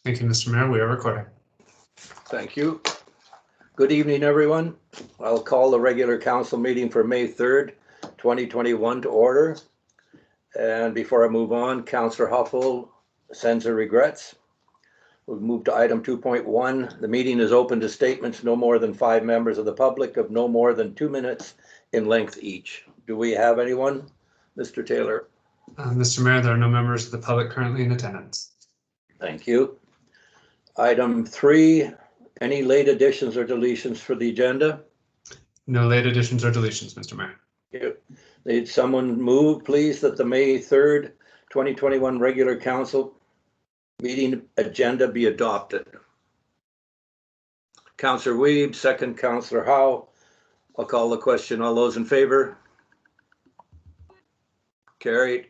Thank you, Mr. Mayor. We are recording. Thank you. Good evening, everyone. I'll call the regular council meeting for May 3rd, 2021 to order. And before I move on, Councillor Huffel sends her regrets. We'll move to item 2.1. The meeting is open to statements no more than 5 members of the public of no more than 2 minutes in length each. Do we have anyone? Mr. Taylor. Mr. Mayor, there are no members of the public currently in attendance. Thank you. Item 3, any late additions or deletions for the agenda? No late additions or deletions, Mr. Mayor. Need someone move, please, that the May 3rd, 2021 regular council meeting agenda be adopted. Councillor Weeb, second Councillor Howe. I'll call the question. All those in favor? Carried.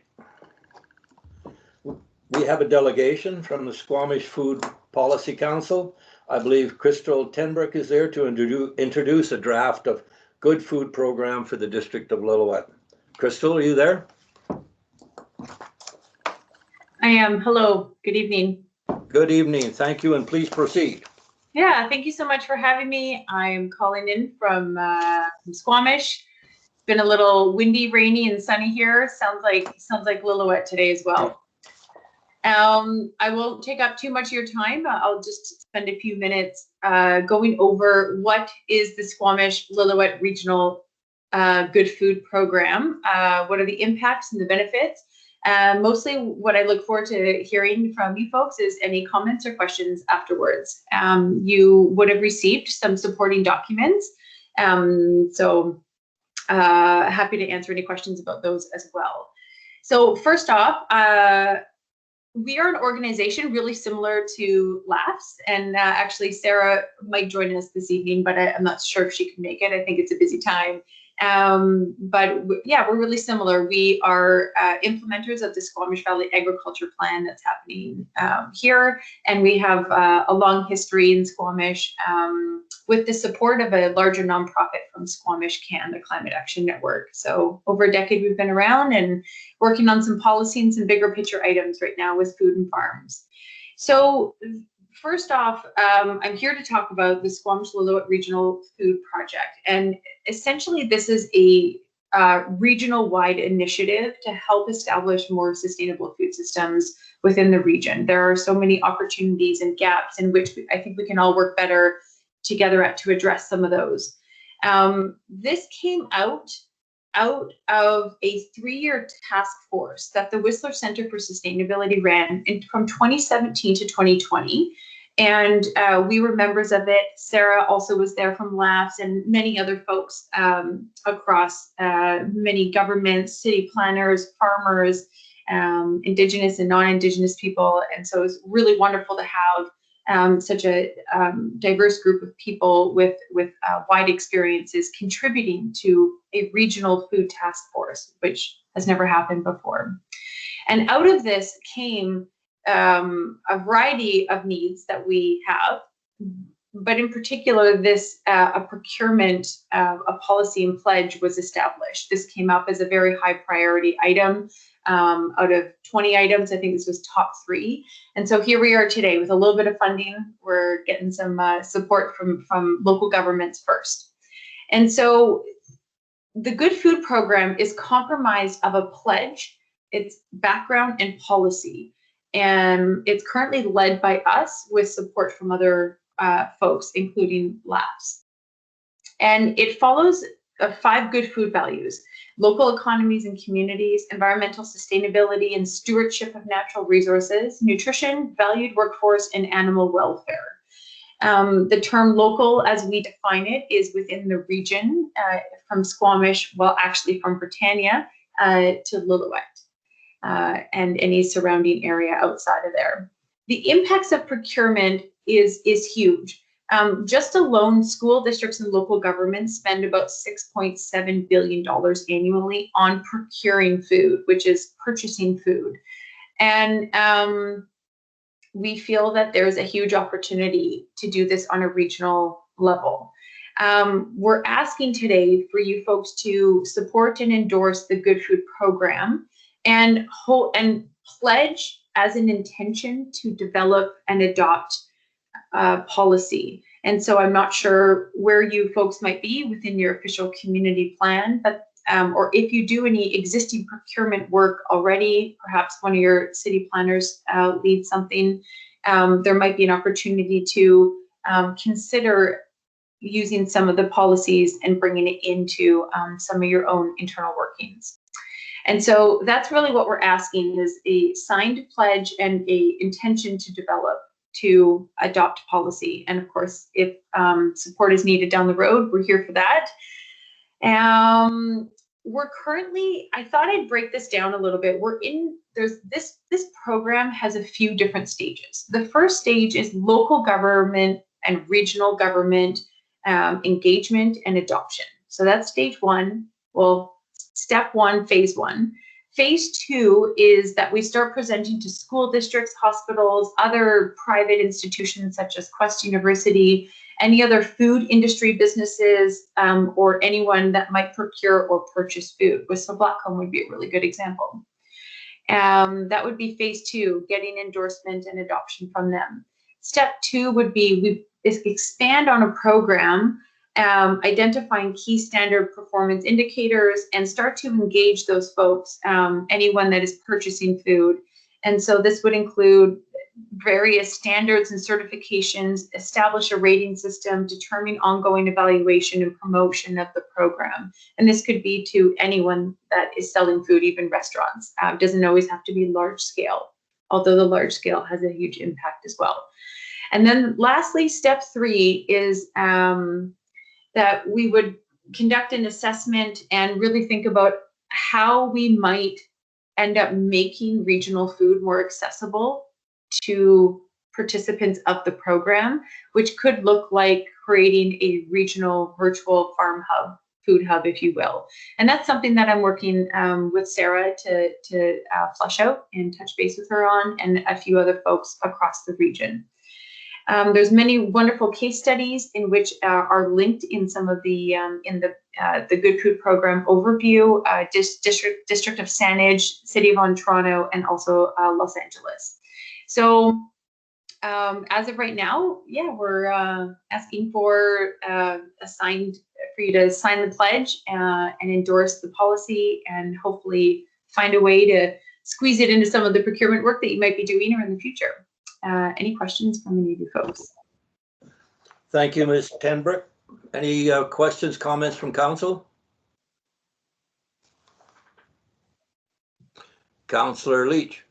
We have a delegation from the Squamish Food Policy Council. I believe Crystal Tenbrook is there to introduce a draft of good food program for the District of Lillooet. Crystal, are you there? I am. Hello. Good evening. Good evening. Thank you, and please proceed. Yeah, thank you so much for having me. I'm calling in from Squamish. It's been a little windy, rainy, and sunny here. Sounds like Lillooet today as well. I won't take up too much of your time. I'll just spend a few minutes going over what is the Squamish Lillooet Regional Good Food Program. What are the impacts and the benefits? Mostly what I look forward to hearing from you folks is any comments or questions afterwards. You would have received some supporting documents. So happy to answer any questions about those as well. So first off, we are an organization really similar to LAFS, and actually Sarah might join us this evening, but I'm not sure if she can make it. I think it's a busy time. But yeah, we're really similar. We are implementers of the Squamish Valley Agriculture Plan that's happening here, and we have a long history in Squamish with the support of a larger nonprofit from Squamish Canada Climate Action Network. So over a decade we've been around and working on some policy and some bigger picture items right now with food and farms. So first off, I'm here to talk about the Squamish Lillooet Regional Food Project. And essentially this is a regional-wide initiative to help establish more sustainable food systems within the region. There are so many opportunities and gaps in which I think we can all work better together to address some of those. This came out of a 3-year task force that the Whistler Center for Sustainability ran from 2017 to 2020. And we were members of it. Sarah also was there from LAFS and many other folks across many governments, city planners, farmers, Indigenous and non-Indigenous people. And so it's really wonderful to have such a diverse group of people with wide experiences contributing to a regional food task force, which has never happened before. And out of this came a variety of needs that we have, but in particular, this a procurement, a policy and pledge was established. This came up as a very high priority item. Out of 20 items, I think this was top 3. And so here we are today with a little bit of funding. We're getting some support from local governments first. And so the Good Food Program is comprised of a pledge, its background and policy. And it's currently led by us with support from other folks, including LAFS. And it follows 5 good food values: local economies and communities, environmental sustainability and stewardship of natural resources, nutrition, valued workforce, and animal welfare. The term local, as we define it, is within the region from Squamish, well, actually from Britannia to Lillooet. And any surrounding area outside of there. The impacts of procurement is huge. Just alone, school districts and local governments spend about $6.7 billion annually on procuring food, which is purchasing food. And we feel that there's a huge opportunity to do this on a regional level. We're asking today for you folks to support and endorse the Good Food Program and pledge as an intention to develop and adopt policy. And so I'm not sure where you folks might be within your official community plan, but or if you do any existing procurement work already, perhaps one of your city planners leads something, there might be an opportunity to consider using some of the policies and bringing it into some of your own internal workings. And so that's really what we're asking, is a signed pledge and a intention to develop, to adopt policy. And of course, if support is needed down the road, we're here for that. We're currently, I thought I'd break this down a little bit. There's this program has a few different stages. The first stage is local government and regional government engagement and adoption. So that's stage one. Well, step one, phase one. Phase two is that we start presenting to school districts, hospitals, other private institutions such as Quest University, any other food industry businesses, or anyone that might procure or purchase food. Whistle Blackcomb would be a really good example. That would be phase two, getting endorsement and adoption from them. Step two would be we expand on a program, identifying key standard performance indicators, and start to engage those folks, anyone that is purchasing food. And so this would include various standards and certifications, establish a rating system, determine ongoing evaluation and promotion of the program. And this could be to anyone that is selling food, even restaurants. Doesn't always have to be large scale, although the large scale has a huge impact as well. And then lastly, step three is that we would conduct an assessment and really think about how we might end up making regional food more accessible to participants of the program, which could look like creating a regional virtual farm hub, food hub, if you will. And that's something that I'm working with Sarah to flesh out and touch base with her on, and a few other folks across the region. There's many wonderful case studies in which are linked in some of the Good Food Program overview, District of Saanich, City of Toronto, and also Los Angeles. So as of right now, yeah, we're asking for for you to sign the pledge and endorse the policy, and hopefully find a way to squeeze it into some of the procurement work that you might be doing or in the future. Any questions from any of you folks? Thank you, Ms. Tenbrook. Any questions, comments from council? Councillor Leach.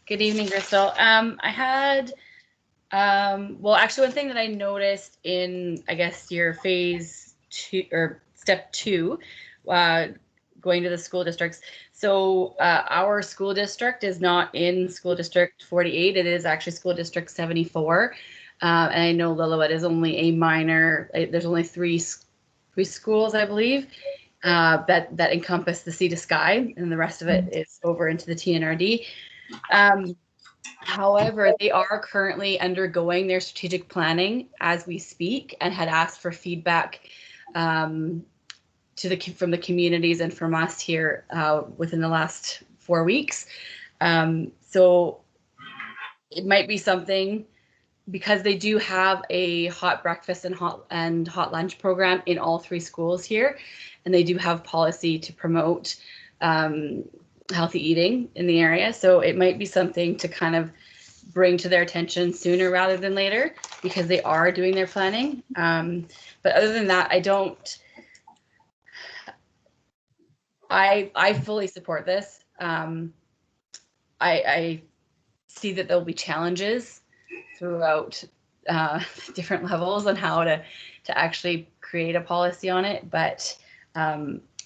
Good evening, Crystal. I had, well, actually one thing that I noticed in, I guess, your phase two or step two, going to the school districts. So our school district is not in school district 48. It is actually school district 74. And I know Lillooet is only a minor, there's only three schools, I believe, that encompass the Sea to Sky, and the rest of it is over into the TNRD. However, they are currently undergoing their strategic planning as we speak, and had asked for feedback from the communities and from us here within the last 4 weeks. So it might be something, because they do have a hot breakfast and hot lunch program in all three schools here, and they do have policy to promote healthy eating in the area. So it might be something to kind of bring to their attention sooner rather than later, because they are doing their planning. But other than that, I fully support this. I see that there'll be challenges throughout different levels on how to actually create a policy on it. But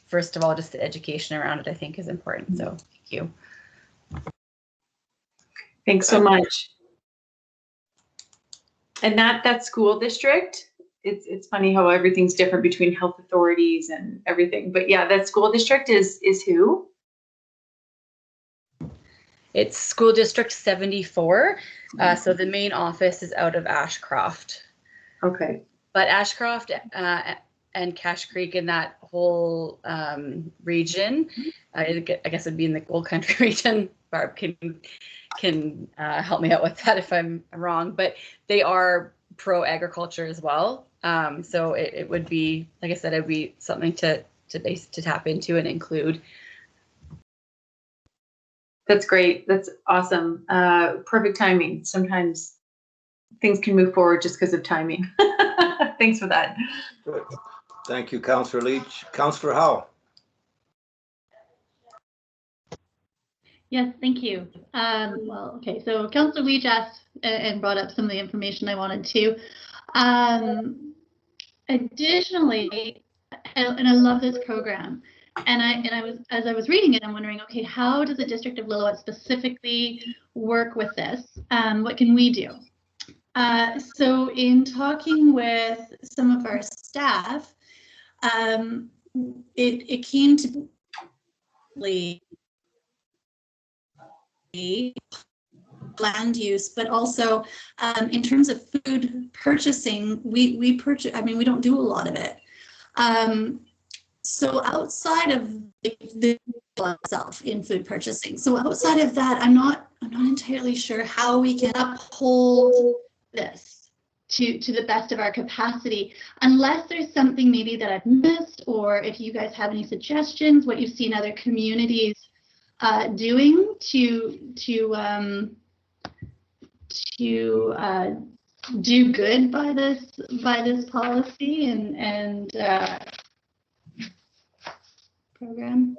first of all, just the education around it, I think, is important. So thank you. Thanks so much. And that school district, it's funny how everything's different between health authorities and everything. But yeah, that school district is who? It's school district 74. So the main office is out of Ashcroft. Okay. But Ashcroft and Cache Creek in that whole region. I guess it'd be in the Gold Country region. Barb can help me out with that if I'm wrong, but they are pro-agriculture as well. So it would be, like I said, it'd be something to tap into and include. That's great. That's awesome. Perfect timing. Sometimes things can move forward just because of timing. Thanks for that. Good. Thank you, Councillor Leach. Councillor Howe. Yes, thank you. Well, okay, so Councillor Leach asked and brought up some of the information I wanted to. Additionally, and I love this program, and I was, as I was reading it, I'm wondering, okay, how does the District of Lillooet specifically work with this? What can we do? So in talking with some of our staff, it came to land use, but also in terms of food purchasing, we purchase, I mean, we don't do a lot of it. So outside of the itself in food purchasing, so outside of that, I'm not entirely sure how we can uphold this to the best of our capacity, unless there's something maybe that I've missed, or if you guys have any suggestions, what you've seen other communities doing to do good by this policy and program.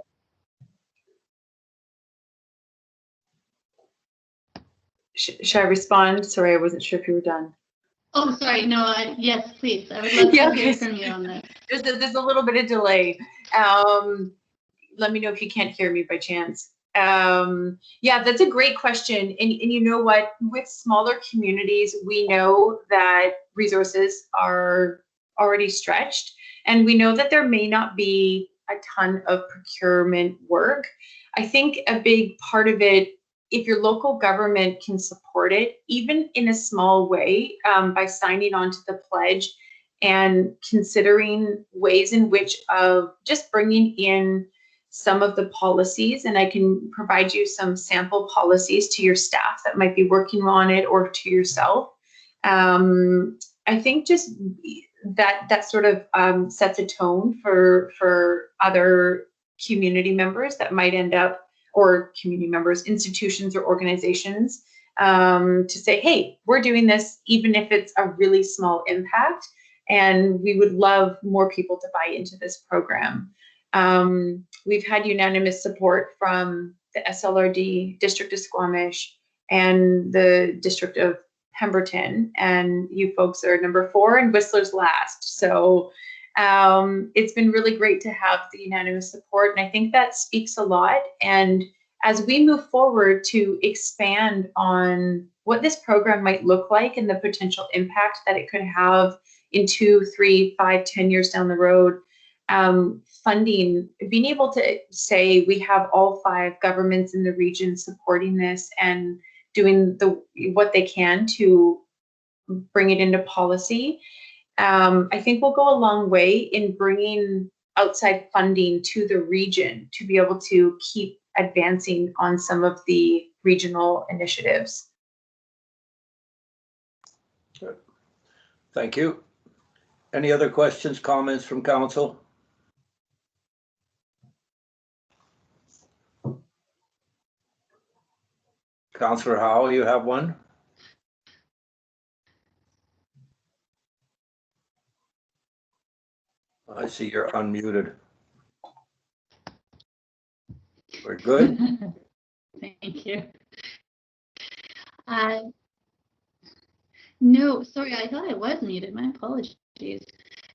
Should I respond? Sorry, I wasn't sure if you were done. Oh, sorry. No, yes, please. I would love to hear from you on this. There's a little bit of delay. Let me know if you can't hear me by chance. Yeah, that's a great question. And you know what? With smaller communities, we know that resources are already stretched, and we know that there may not be a ton of procurement work. I think a big part of it, if your local government can support it, even in a small way, by signing on to the pledge and considering ways in which of just bringing in some of the policies, and I can provide you some sample policies to your staff that might be working on it, or to yourself. I think just that sort of sets a tone for other community members that might end up, or community members, institutions or organizations, to say, hey, we're doing this, even if it's a really small impact, and we would love more people to buy into this program. We've had unanimous support from the SLRD, District of Squamish, and the District of Pemberton, and you folks are number 4 and Whistler's last. So it's been really great to have the unanimous support, and I think that speaks a lot. And as we move forward to expand on what this program might look like and the potential impact that it could have in 2, 3, 5, 10 years down the road, funding, being able to say we have all 5 governments in the region supporting this and doing what they can to bring it into policy, I think will go a long way in bringing outside funding to the region to be able to keep advancing on some of the regional initiatives. Good. Thank you. Any other questions, comments from council? Councillor Howe, you have one? I see you're unmuted. We're good. Thank you. No, sorry, I thought I was muted. My apologies.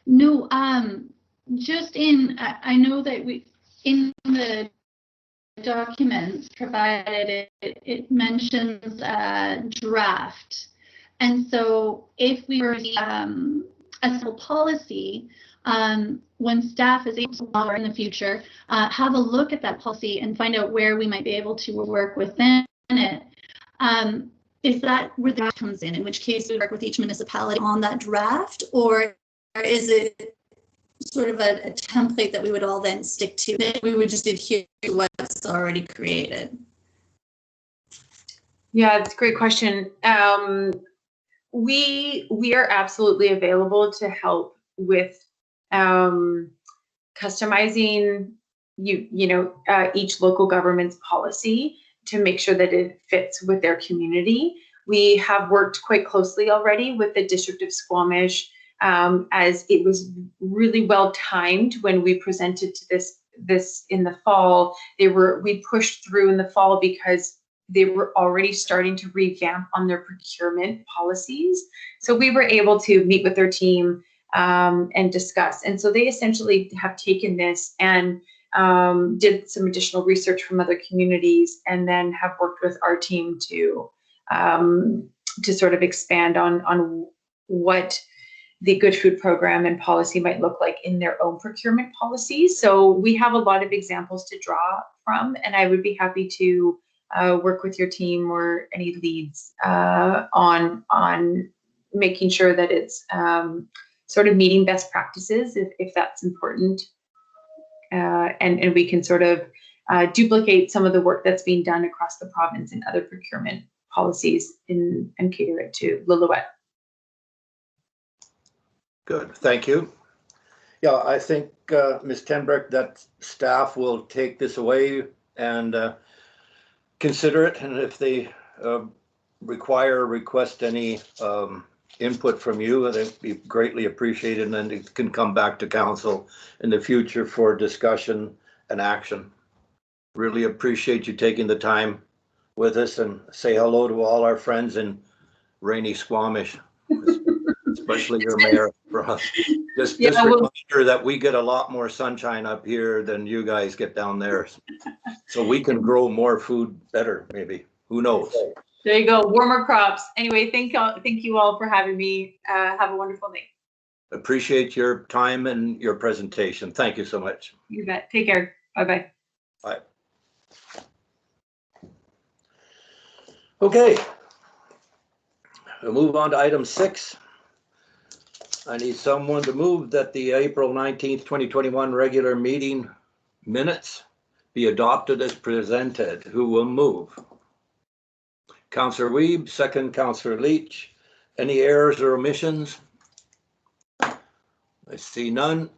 No, just I know that in the documents provided, it mentions draft. And so if we were a simple policy, when staff is able to, in the future, have a look at that policy and find out where we might be able to work within it. Is that where the draft comes in which case we work with each municipality on that draft, or is it sort of a template that we would all then stick to. We would just adhere to what's already created. Yeah, it's a great question. We are absolutely available to help with customizing each local government's policy to make sure that it fits with their community. We have worked quite closely already with the District of Squamish, as it was really well timed when we presented to this in the fall. We pushed through in the fall because they were already starting to revamp on their procurement policies. So we were able to meet with their team and discuss. And so they essentially have taken this and did some additional research from other communities, and then have worked with our team to sort of expand on what the Good Food Program and policy might look like in their own procurement policies. So we have a lot of examples to draw from, and I would be happy to work with your team or any leads on making sure that it's sort of meeting best practices if that's important. And we can sort of duplicate some of the work that's being done across the province and other procurement policies and cater it to Lillooet. Good, thank you. Yeah, I think, Ms. Tenbreck, that staff will take this away and consider it, and if they request any input from you, it'd be greatly appreciated, and then it can come back to council in the future for discussion and action. Really appreciate you taking the time with us, and say hello to all our friends in rainy Squamish, especially your mayor. Just reminder that we get a lot more sunshine up here than you guys get down there, so we can grow more food better, maybe. Who knows? There you go, warmer crops. Anyway, thank you all for having me. Have a wonderful day. Appreciate your time and your presentation. Thank you so much. You bet. Take care. Bye-bye. Bye. Okay. We'll move on to item 6. I need someone to move that the April 19th, 2021 regular meeting minutes be adopted as presented. Who will move? Councillor Wiebe, second Councillor Leach. Any errors or omissions? I see none.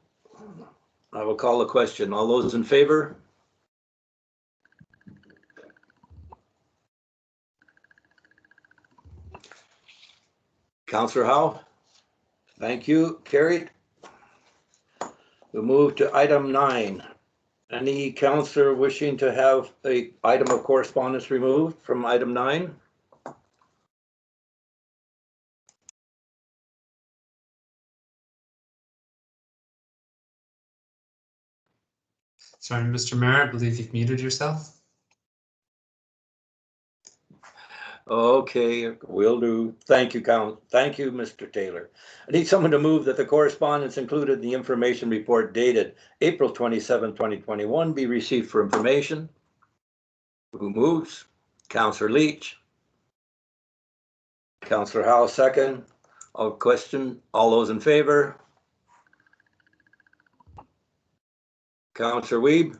I will call the question. All those in favor? Councillor Howe? Thank you. Carried. We'll move to item 9. Any councillor wishing to have an item of correspondence removed from item 9? Sorry, Mr. Mayor, I believe you've muted yourself. Okay, will do. Thank you, Thank you, Mr. Taylor. I need someone to move that the correspondence included in the information report dated April 27, 2021 be received for information. Who moves? Councillor Leach. Councillor Howe, second. I'll question. All those in favor? Councillor Wiebe.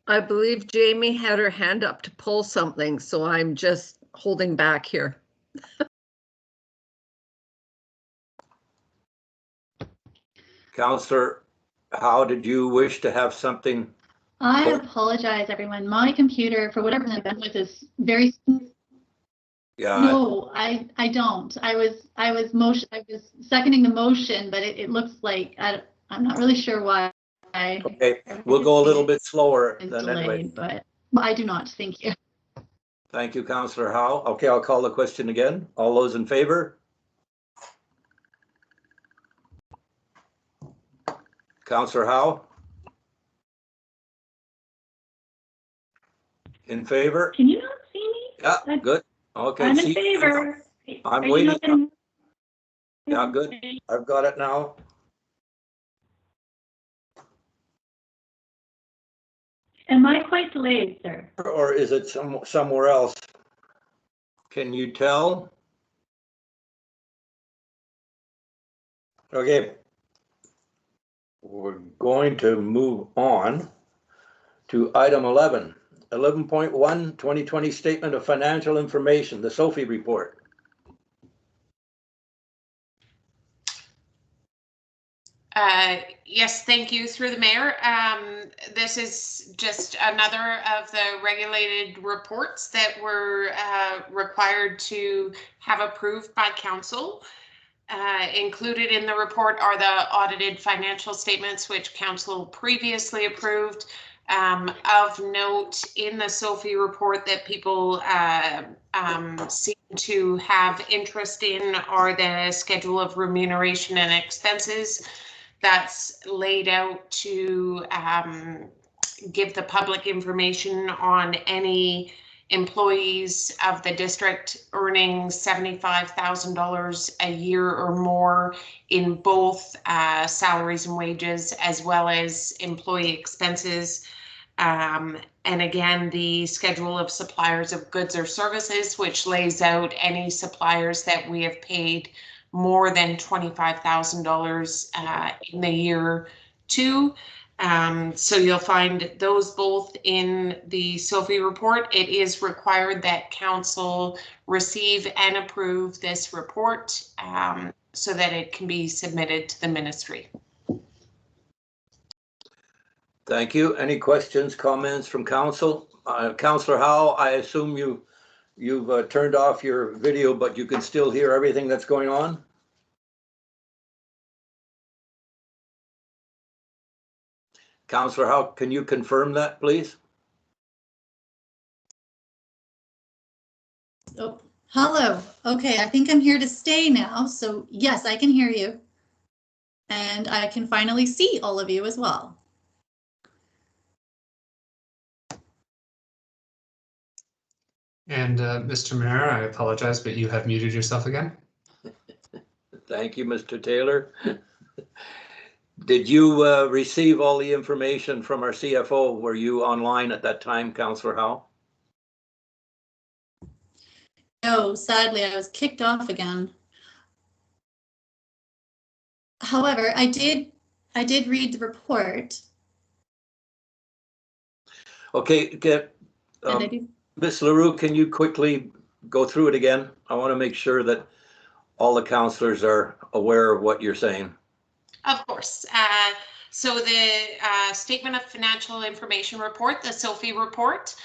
I believe Jamie had her hand up to pull something, so I'm just holding back here. Councillor, how did you wish to have something? I apologize, everyone. My computer, for whatever the bandwidth, is very. Yeah. No, I don't. I was seconding the motion, but it looks like I'm not really sure why. Okay, we'll go a little bit slower than delayed, anyway. but I do not. Thank you. Thank you, Councillor Howe. Okay, I'll call the question again. All those in favor? Councillor Howe? In favor? Can you not see me? Yeah, good. Okay. I'm in favor. I'm Are you waiting. not in- Yeah, good. I've got it now. Am I quite delayed, sir? Or is it somewhere else? Can you tell? Okay. We're going to move on to item 11. 11.1, 2020 Statement of Financial Information, the SOFI report. Yes, thank you, through the mayor. This is just another of the regulated reports that were required to have approved by council. Included in the report are the audited financial statements, which council previously approved. Of note in the SOFI report that people seem to have interest in are the schedule of remuneration and expenses that's laid out to give the public information on any employees of the district earning $75,000 a year or more in both salaries and wages, as well as employee expenses. And again, the schedule of suppliers of goods or services, which lays out any suppliers that we have paid more than $25,000 in the year to. So you'll find those both in the SOFI report. It is required that council receive and approve this report so that it can be submitted to the ministry. Thank you. Any questions, comments from council? Councillor Howe, I assume you've turned off your video, but you can still hear everything that's going on? Councillor Howe, can you confirm that, please? Oh, hello. Okay, I think I'm here to stay now. So yes, I can hear you. And I can finally see all of you as well. And Mr. Mayor, I apologize, but you have muted yourself again. Thank you, Mr. Taylor. Did you receive all the information from our CFO? Were you online at that time, Councillor Howe? No, sadly, I was kicked off again. However, I did read the report. Okay, And I do. Ms. LaRue, can you quickly go through it again? I want to make sure that all the councillors are aware of what you're saying. Of course. So the Statement of Financial Information Report, the SOFI report,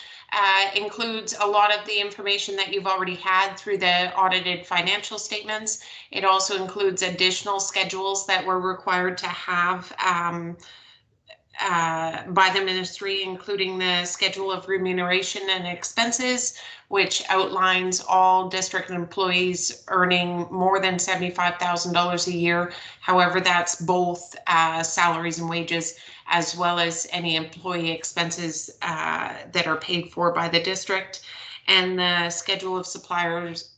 includes a lot of the information that you've already had through the audited financial statements. It also includes additional schedules that were required to have by the ministry, including the schedule of remuneration and expenses, which outlines all district employees earning more than $75,000 a year. However, that's both salaries and wages, as well as any employee expenses that are paid for by the district, and the schedule of suppliers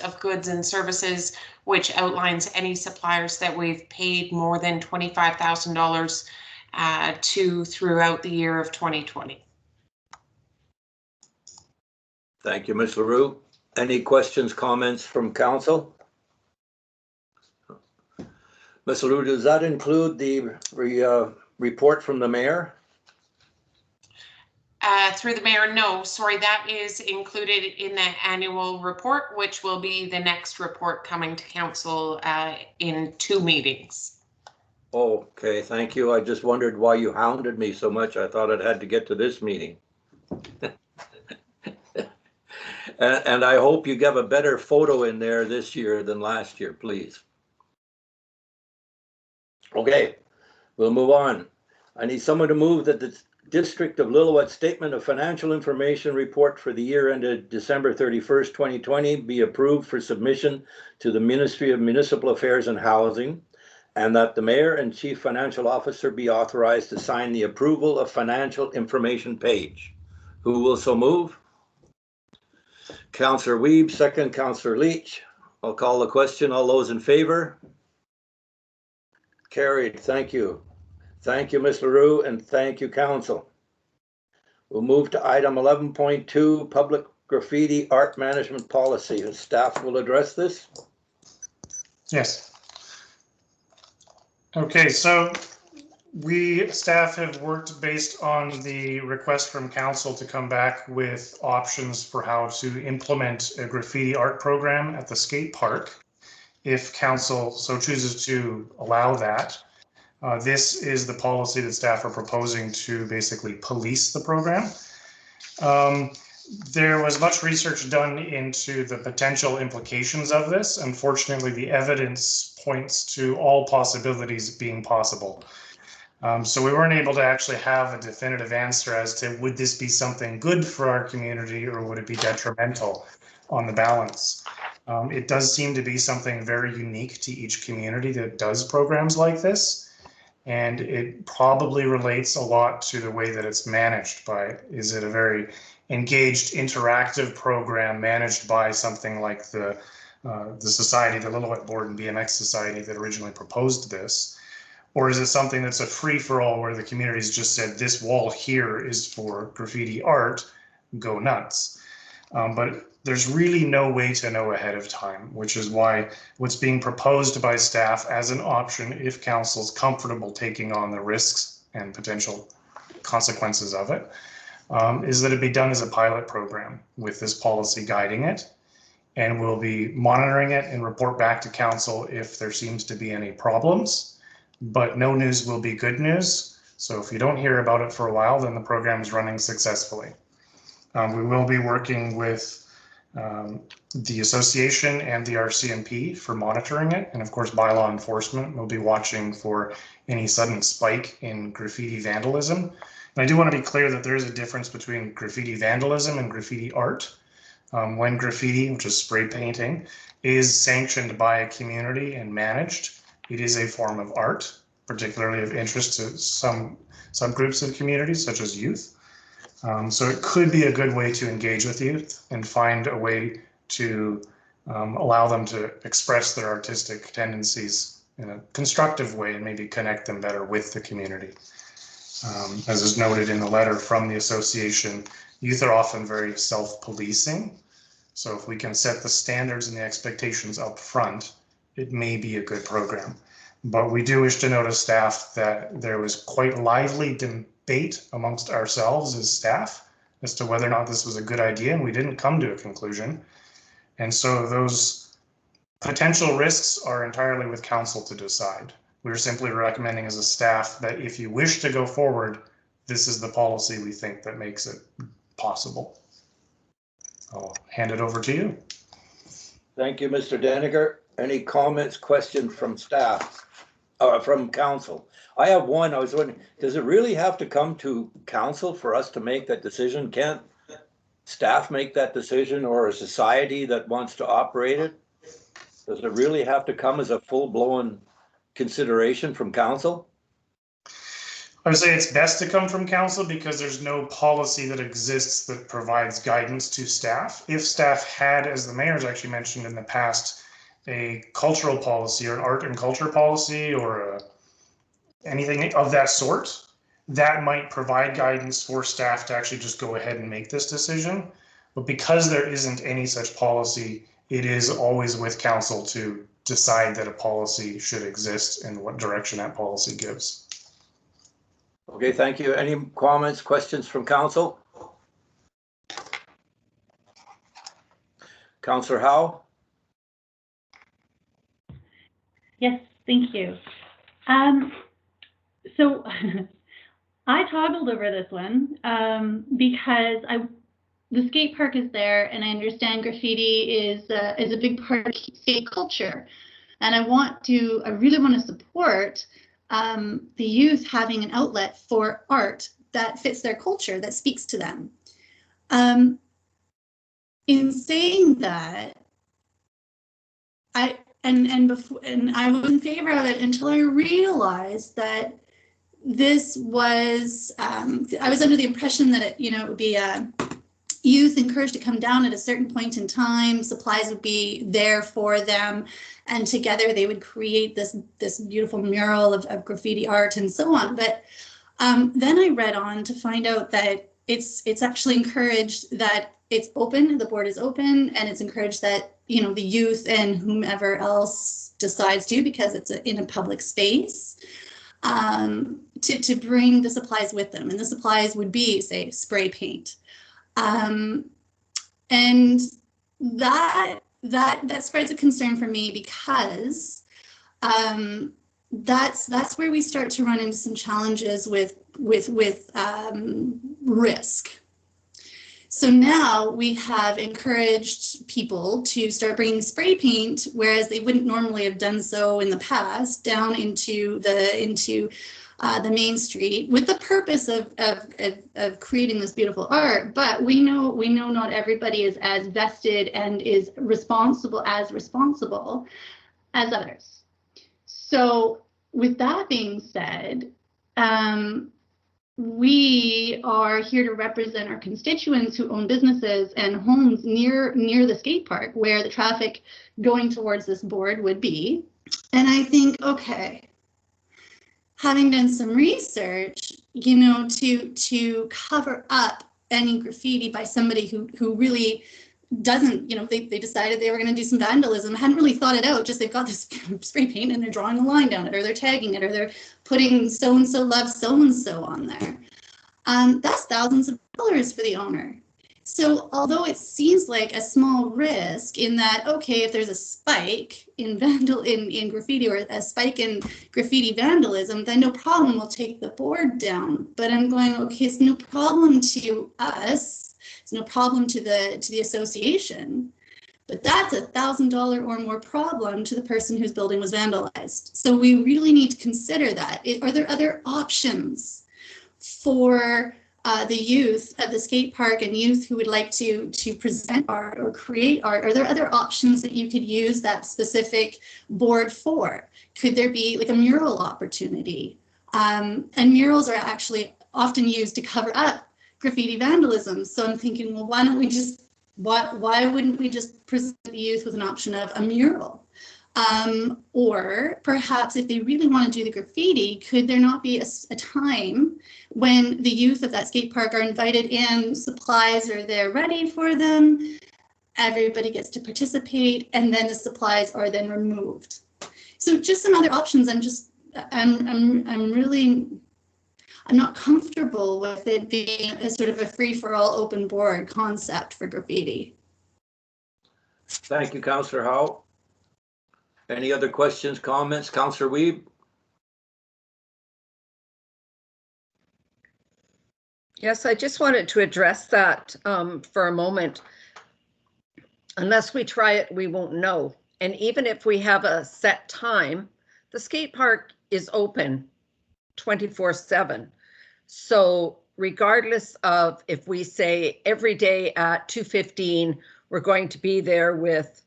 of goods and services, which outlines any suppliers that we've paid more than $25,000 to throughout the year of 2020. Thank you, Ms. LaRue. Any questions, comments from council? Ms. LaRue, does that include the report from the mayor? Through the mayor, no, sorry, that is included in the annual report, which will be the next report coming to council in 2 meetings. Okay, thank you. I just wondered why you hounded me so much. I thought it had to get to this meeting. And I hope you give a better photo in there this year than last year, please. Okay, we'll move on. I need someone to move that the District of Lillooet Statement of Financial Information Report for the year ended December 31st, 2020 be approved for submission to the Ministry of Municipal Affairs and Housing, and that the Mayor and Chief Financial Officer be authorized to sign the approval of financial information page. Who will so move? Councillor Wiebe, second. Councillor Leach. I'll call the question. All those in favor? Carried. Thank you. Thank you, Ms. LaRue, and thank you, council. We'll move to item 11.2, Public Graffiti Art Management Policy. The staff will address this. Yes. Okay, so staff have worked based on the request from council to come back with options for how to implement a graffiti art program at the skate park, if council so chooses to allow that. This is the policy that staff are proposing to basically police the program. There was much research done into the potential implications of this. Unfortunately, the evidence points to all possibilities being possible. So we weren't able to actually have a definitive answer as to would this be something good for our community or would it be detrimental on the balance. It does seem to be something very unique to each community that does programs like this. And it probably relates a lot to the way that it's managed by, is it a very engaged, interactive program managed by something like the society, the Lillooet Board and BMX Society that originally proposed this? Or is it something that's a free-for-all where the community's just said, this wall here is for graffiti art, go nuts? But there's really no way to know ahead of time, which is why what's being proposed by staff as an option, if council's comfortable taking on the risks and potential consequences of it, is that it be done as a pilot program with this policy guiding it. And we'll be monitoring it and report back to council if there seems to be any problems. But no news will be good news. So if you don't hear about it for a while, then the program is running successfully. We will be working with the association and the RCMP for monitoring it. And of course, by law enforcement, we'll be watching for any sudden spike in graffiti vandalism. And I do want to be clear that there is a difference between graffiti vandalism and graffiti art. When graffiti, which is spray painting, is sanctioned by a community and managed, it is a form of art, particularly of interest to some subgroups of communities, such as youth. So it could be a good way to engage with youth and find a way to allow them to express their artistic tendencies in a constructive way and maybe connect them better with the community. As is noted in the letter from the association, youth are often very self-policing. So if we can set the standards and the expectations up front, it may be a good program. But we do wish to note as staff that there was quite lively debate amongst ourselves as staff as to whether or not this was a good idea, and we didn't come to a conclusion. And so those potential risks are entirely with council to decide. We're simply recommending as a staff that if you wish to go forward, this is the policy we think that makes it possible. I'll hand it over to you. Thank you, Mr. Deniger. Any comments, questions from staff or from council? I have one. I was wondering, does it really have to come to council for us to make that decision? Can't staff make that decision, or a society that wants to operate it? Does it really have to come as a full-blown consideration from council? I would say it's best to come from council because there's no policy that exists that provides guidance to staff. If staff had, as the mayor's actually mentioned in the past, a cultural policy or an art and culture policy or anything of that sort, that might provide guidance for staff to actually just go ahead and make this decision. But because there isn't any such policy, it is always with council to decide that a policy should exist and what direction that policy gives. Okay, thank you. Any comments, questions from council? Councillor Howe? Yes, thank you. So I toggled over this one because the skate park is there, and I understand graffiti is a big part of skate culture, and I really want to support the youth having an outlet for art that fits their culture, that speaks to them. In saying that, I was in favor of it until I realized that this was, I was under the impression that it would be youth encouraged to come down at a certain point in time, supplies would be there for them, and together they would create this beautiful mural of graffiti art and so on. But then I read on to find out that it's actually encouraged that it's open, the board is open, and it's encouraged that the youth and whomever else decides to, because it's in a public space, to bring the supplies with them. And the supplies would be, say, spray paint. And that spreads a concern for me, because that's where we start to run into some challenges with risk. So now we have encouraged people to start bringing spray paint, whereas they wouldn't normally have done so in the past, down into the main street, with the purpose of creating this beautiful art. But we know not everybody is as vested and is responsible as others. So with that being said, we are here to represent our constituents who own businesses and homes near the skate park, where the traffic going towards this board would be. And I think, okay, having done some research, you know, to cover up any graffiti by somebody who really doesn't, you know, they decided they were going to do some vandalism, hadn't really thought it out, just they've got this spray paint and they're drawing a line down it, or they're tagging it, or they're putting so-and-so loves so-and-so on there. That's thousands of dollars for the owner. So although it seems like a small risk in that, okay, if there's a spike in graffiti, or a spike in graffiti vandalism, then no problem, we'll take the board down. But I'm going, okay, it's no problem to us, it's no problem to the association, but that's $1,000 or more problem to the person whose building was vandalized. So we really need to consider that. Are there other options for the youth at the skate park and youth who would like to present art or create art? Are there other options that you could use that specific board for? Could there be like a mural opportunity? And murals are actually often used to cover up graffiti vandalism. So I'm thinking, well, why wouldn't we just present the youth with an option of a mural? Or perhaps if they really want to do the graffiti, could there not be a time when the youth of that skate park are invited in, supplies are there ready for them, everybody gets to participate, and then the supplies are then removed. So just some other options. I'm not comfortable with it being a sort of a free-for-all open board concept for graffiti. Thank you, Councillor Howe. Any other questions, comments? Councillor Wiebe? Yes, I just wanted to address that for a moment. Unless we try it, we won't know. And even if we have a set time, the skate park is open 24/7. So regardless of if we say every day at 2:15, we're going to be there with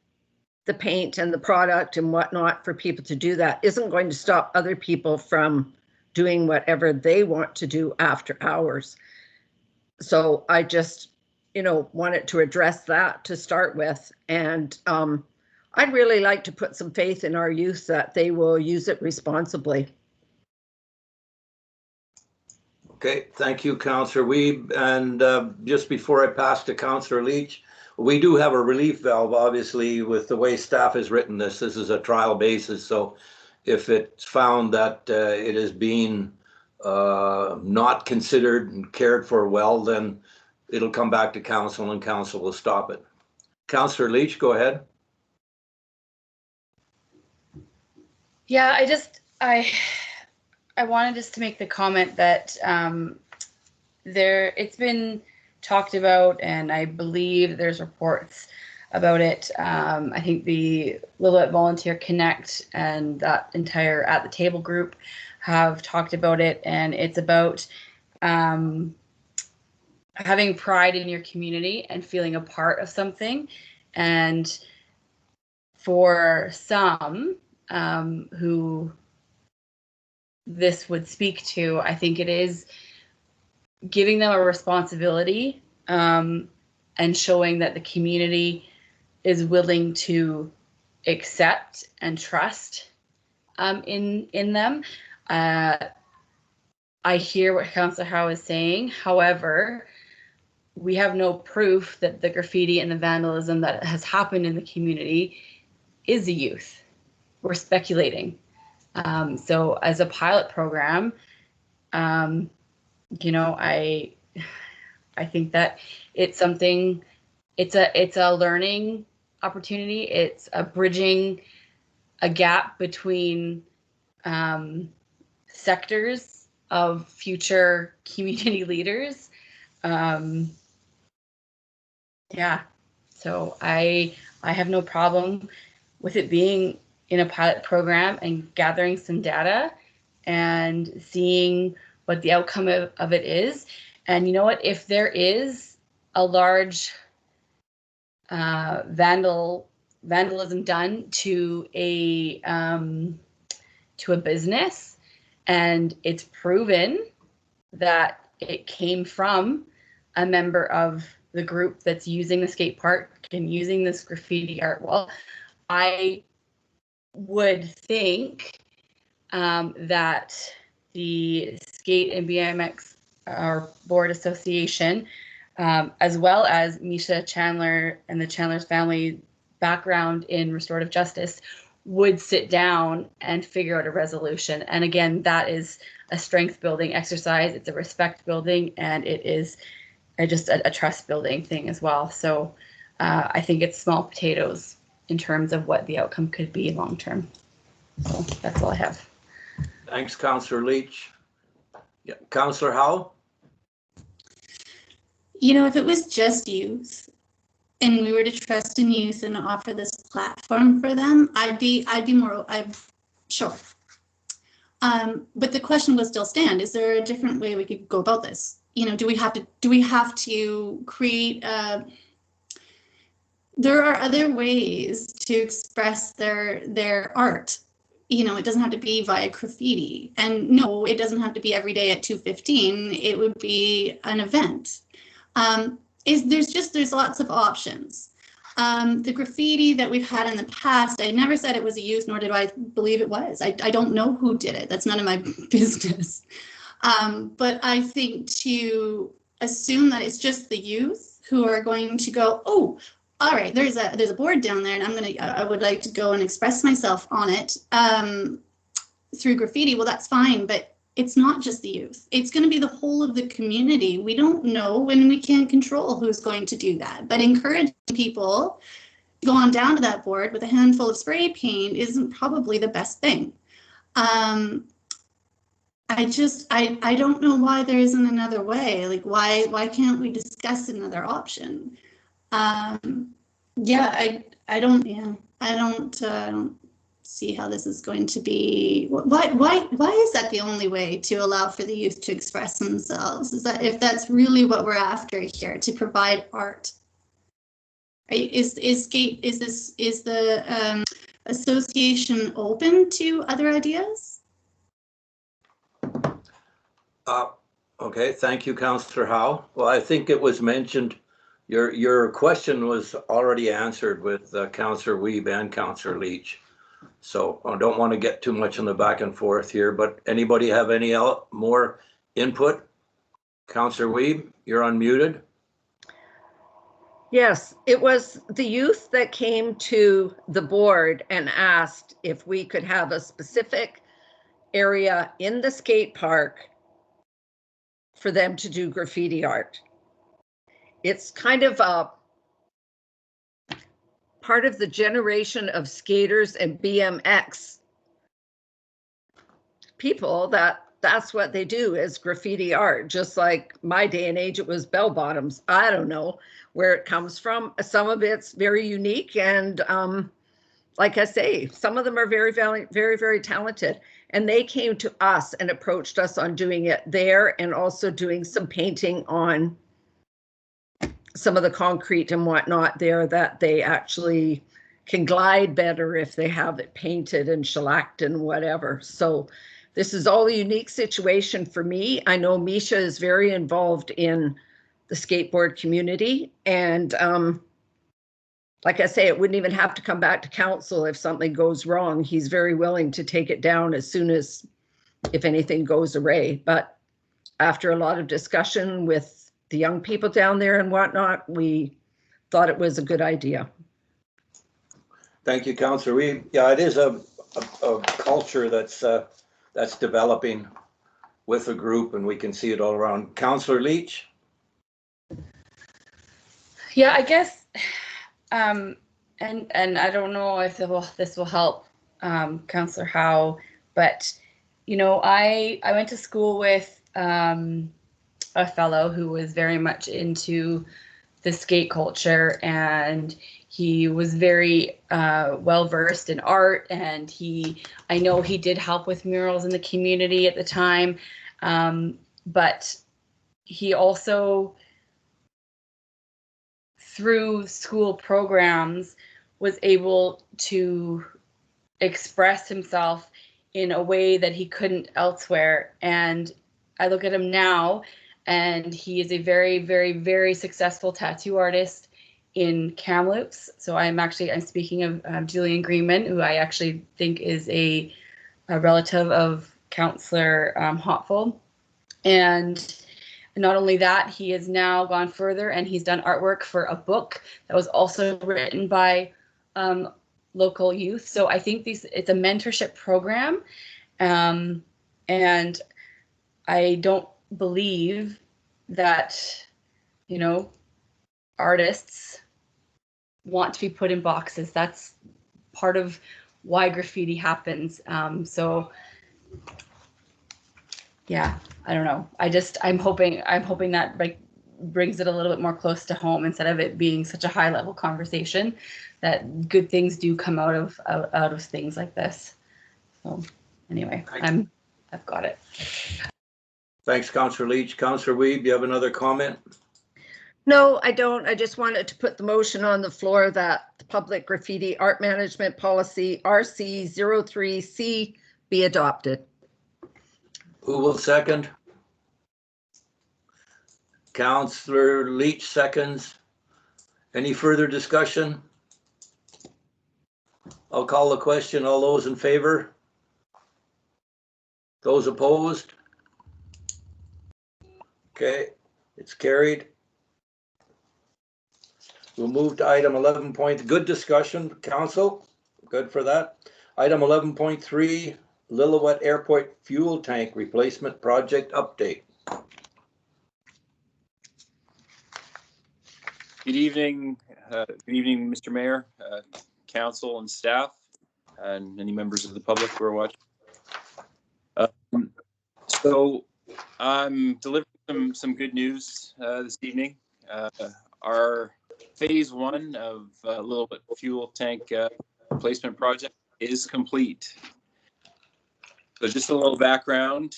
the paint and the product and whatnot for people to do that, isn't going to stop other people from doing whatever they want to do after hours. So I just, wanted to address that to start with. And I'd really like to put some faith in our youth that they will use it responsibly. Okay, thank you, Councillor Wiebe. And just before I pass to Councillor Leach, we do have a relief valve, obviously, with the way staff has written this. This is a trial basis, so if it's found that it is being not considered and cared for well, then it'll come back to council and council will stop it. Councillor Leach, go ahead. Yeah, I wanted just to make the comment that it's been talked about, and I believe there's reports about it. I think the Lillooet Volunteer Connect and that entire At the Table group have talked about it, and it's about having pride in your community and feeling a part of something. And for some who this would speak to, I think it is giving them a responsibility and showing that the community is willing to accept and trust in them. I hear what Councillor Howe is saying. However, we have no proof that the graffiti and the vandalism that has happened in the community is the youth. we're speculating. So as a pilot program, you know, I think that it's something, it's a learning opportunity. It's a bridging a gap between sectors of future community leaders. Yeah, so I have no problem with it being in a pilot program and gathering some data and seeing what the outcome of it is. And you know what, if there is a large vandalism done to a business, and it's proven that it came from a member of the group that's using the skate park and using this graffiti art wall, I would think that the Skate and BMX Board Association, as well as Misha Chandler and the Chandler's family background in restorative justice, would sit down and figure out a resolution. And again, that is a strength building exercise. It's a respect building, and it is just a trust building thing as well. So I think it's small potatoes in terms of what the outcome could be long term. So that's all I have. Thanks, Councillor Leach. Yeah, Councillor Howe? You know, if it was just youth and we were to trust in youth and offer this platform for them, I'd be more, I'm sure. But the question will still stand. Is there a different way we could go about this? You know, do we have to create there are other ways to express their art. You know, it doesn't have to be via graffiti. And no, it doesn't have to be every day at 2:15. It would be an event. There's lots of options. The graffiti that we've had in the past, I never said it was a youth, nor did I believe it was. I don't know who did it. That's none of my business. But I think to assume that it's just the youth who are going to go, oh, all right, there's a board down there, and I would like to go and express myself on it through graffiti. Well, that's fine, but it's not just the youth. It's going to be the whole of the community. We don't know, and we can't control who's going to do that. But encouraging people to go on down to that board with a handful of spray paint isn't probably the best thing. I don't know why there isn't another way. Like, why can't we discuss another option? I don't see how this is going to be. Why is that the only way to allow for the youth to express themselves? Is that if that's really what we're after here, to provide art? Is the association open to other ideas? Okay, thank you, Councillor Howe. Well, I think it was mentioned, your question was already answered with Councillor Wiebe and Councillor Leach. So I don't want to get too much on the back and forth here, but anybody have any more input? Councillor Wiebe, you're unmuted. Yes, it was the youth that came to the board and asked if we could have a specific area in the skate park for them to do graffiti art. It's kind of a part of the generation of skaters and BMX people that's what they do, is graffiti art. Just like my day and age, it was bell bottoms. I don't know where it comes from. Some of it's very unique, and like I say, some of them are very, very, very, very talented. And they came to us and approached us on doing it there, and also doing some painting on some of the concrete and whatnot there, that they actually can glide better if they have it painted and shellacked and whatever. So this is all a unique situation for me. I know Misha is very involved in the skateboard community, and like I say, it wouldn't even have to come back to council if something goes wrong. He's very willing to take it down as soon as, if anything goes awry. But after a lot of discussion with the young people down there and whatnot, we thought it was a good idea. Thank you, Councillor Wiebe. Yeah, it is a a culture that's developing with a group, and we can see it all around. Councillor Leach? Yeah, I guess, and I don't know if this will help Councillor Howe, but you know, I went to school with a fellow who was very much into the skate culture, and he was very well versed in art, and I know he did help with murals in the community at the time, but he also, through school programs, was able to express himself in a way that he couldn't elsewhere. And I look at him now, and he is a very, very, very successful tattoo artist in Kamloops. So I'm speaking of Julian Greenman, who I actually think is a relative of Councillor Hopful. And not only that, he has now gone further, and he's done artwork for a book that was also written by local youth. So I think it's a mentorship program, and I don't believe that, you know, artists want to be put in boxes. That's part of why graffiti happens. So yeah, I don't know. I'm hoping that like brings it a little bit more close to home, instead of it being such a high level conversation, that good things do come out of things like this. So anyway, I've got it. Thanks, Councillor Leach. Councillor Weeb, you have another comment? No, I don't. I just wanted to put the motion on the floor that the public graffiti art management policy RC03C be adopted. Who will second? Councillor Leach seconds. Any further discussion? I'll call the question. All those in favor? Those opposed? Okay, it's carried. We'll move to item 11 point. Good discussion, council. Good for that. Item 11.3, Lillooet Airport fuel tank replacement project update. Good evening, Mr. Mayor, council and staff, and any members of the public who are watching. So I'm delivering some good news this evening. Our phase 1 of Lillooet fuel tank replacement project is complete. So just a little background.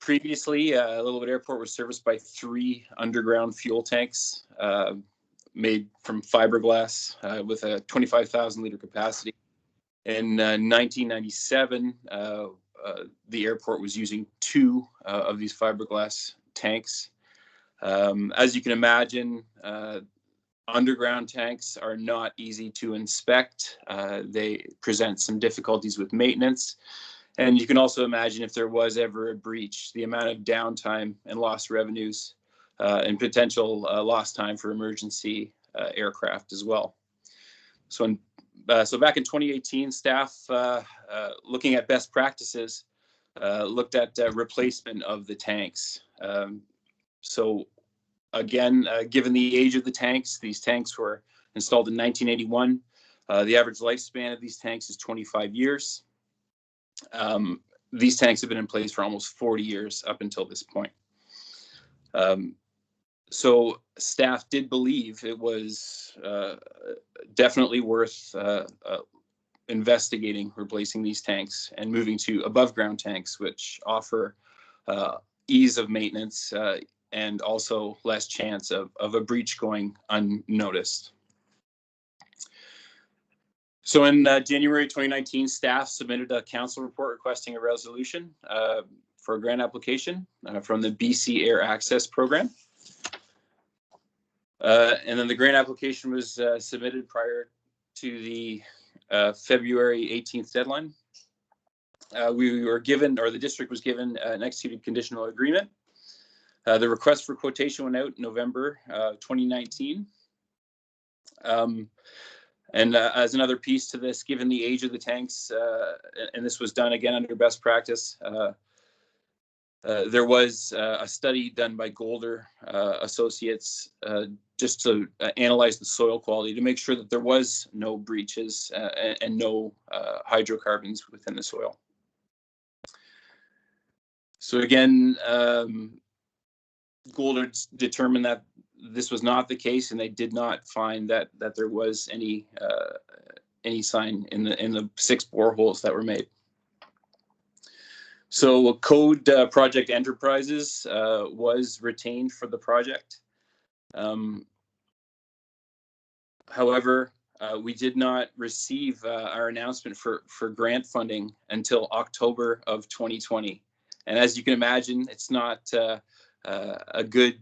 Previously, Lillooet Airport was serviced by 3 underground fuel tanks made from fiberglass with a 25,000 liter capacity. In 1997, the airport was using 2 of these fiberglass tanks. As you can imagine, underground tanks are not easy to inspect. They present some difficulties with maintenance. And you can also imagine, if there was ever a breach, the amount of downtime and lost revenues and potential lost time for emergency aircraft as well. So back in 2018, staff, looking at best practices, looked at replacement of the tanks. So again, given the age of the tanks, these tanks were installed in 1981. The average lifespan of these tanks is 25 years. These tanks have been in place for almost 40 years up until this point. So staff did believe it was definitely worth investigating replacing these tanks and moving to above ground tanks, which offer ease of maintenance and also less chance of a breach going unnoticed. So in January 2019, staff submitted a council report requesting a resolution for a grant application from the BC Air Access Program. And then the grant application was submitted prior to the February 18th deadline. We were given, or the district was given, an executed conditional agreement. The request for quotation went out in November 2019. And as another piece to this, given the age of the tanks, and this was done again under best practice, there was a study done by Golder Associates just to analyze the soil quality to make sure that there was no breaches and no hydrocarbons within the soil. So again, Golder determined that this was not the case, and they did not find that there was any sign in the 6 boreholes that were made. So Code Project Enterprises was retained for the project. However, we did not receive our announcement for grant funding until October of 2020. And as you can imagine, it's not a good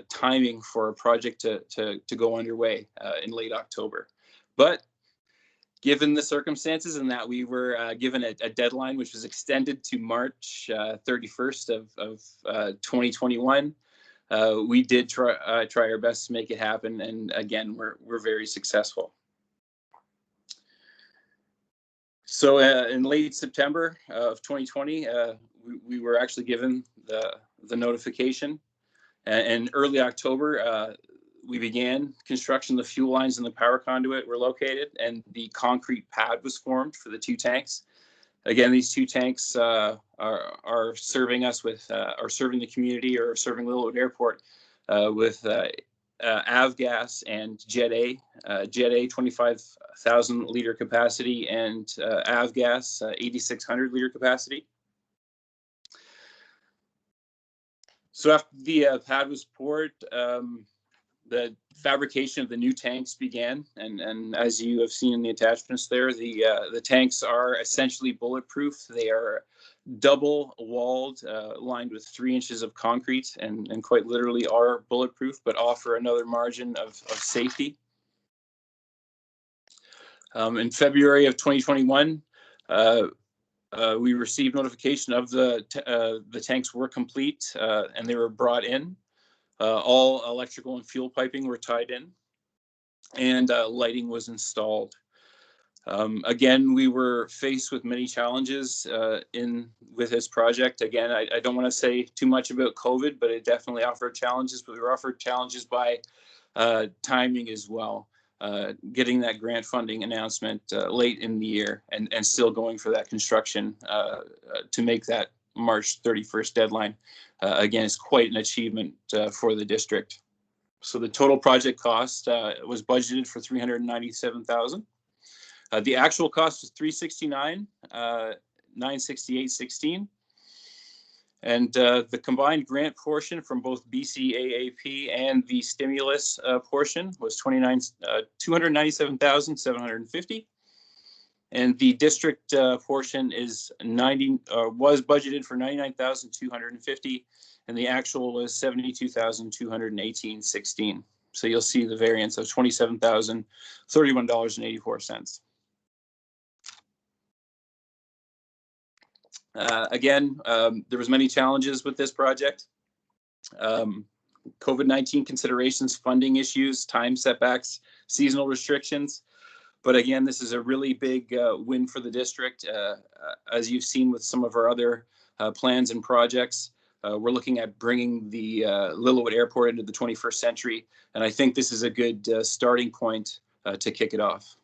timing for a project to go underway in late October. But given the circumstances and that we were given a deadline which was extended to March 31st of 2021, we did try our best to make it happen, and again, we're very successful. So in late September of 2020, we were actually given the notification, and early October, we began construction. The fuel lines and the power conduit were located, and the concrete pad was formed for the 2 tanks. Again, these 2 tanks are serving us with, are serving the community or serving Lillooet Airport with Avgas and Jet A. Jet A 25,000 liter capacity, and Avgas 8,600 liter capacity. So after the pad was poured, the fabrication of the new tanks began, and as you have seen in the attachments there, the tanks are essentially bulletproof. They are double walled, lined with 3 inches of concrete, and quite literally are bulletproof, but offer another margin of safety. In February of 2021, we received notification of the tanks were complete, and they were brought in. All electrical and fuel piping were tied in, and lighting was installed. Again, we were faced with many challenges with this project. Again, I don't want to say too much about COVID, but it definitely offered challenges. But we were offered challenges by timing as well. Getting that grant funding announcement late in the year, and still going for that construction to make that March 31st deadline, again, is quite an achievement for the district. So the total project cost was budgeted for $397,000. The actual cost was $369, $968.16. And the combined grant portion from both BCAAP and the stimulus portion was $297,750. And the district portion is was budgeted for $99,250, and the actual was $72,218.16. So you'll see the variance of $27,031.84. Again, there was many challenges with this project. COVID-19 considerations, funding issues, time setbacks, seasonal restrictions. But again, this is a really big win for the district. As you've seen with some of our other plans and projects, we're looking at bringing the Lillooet Airport into the 21st century. And I think this is a good starting point to kick it off.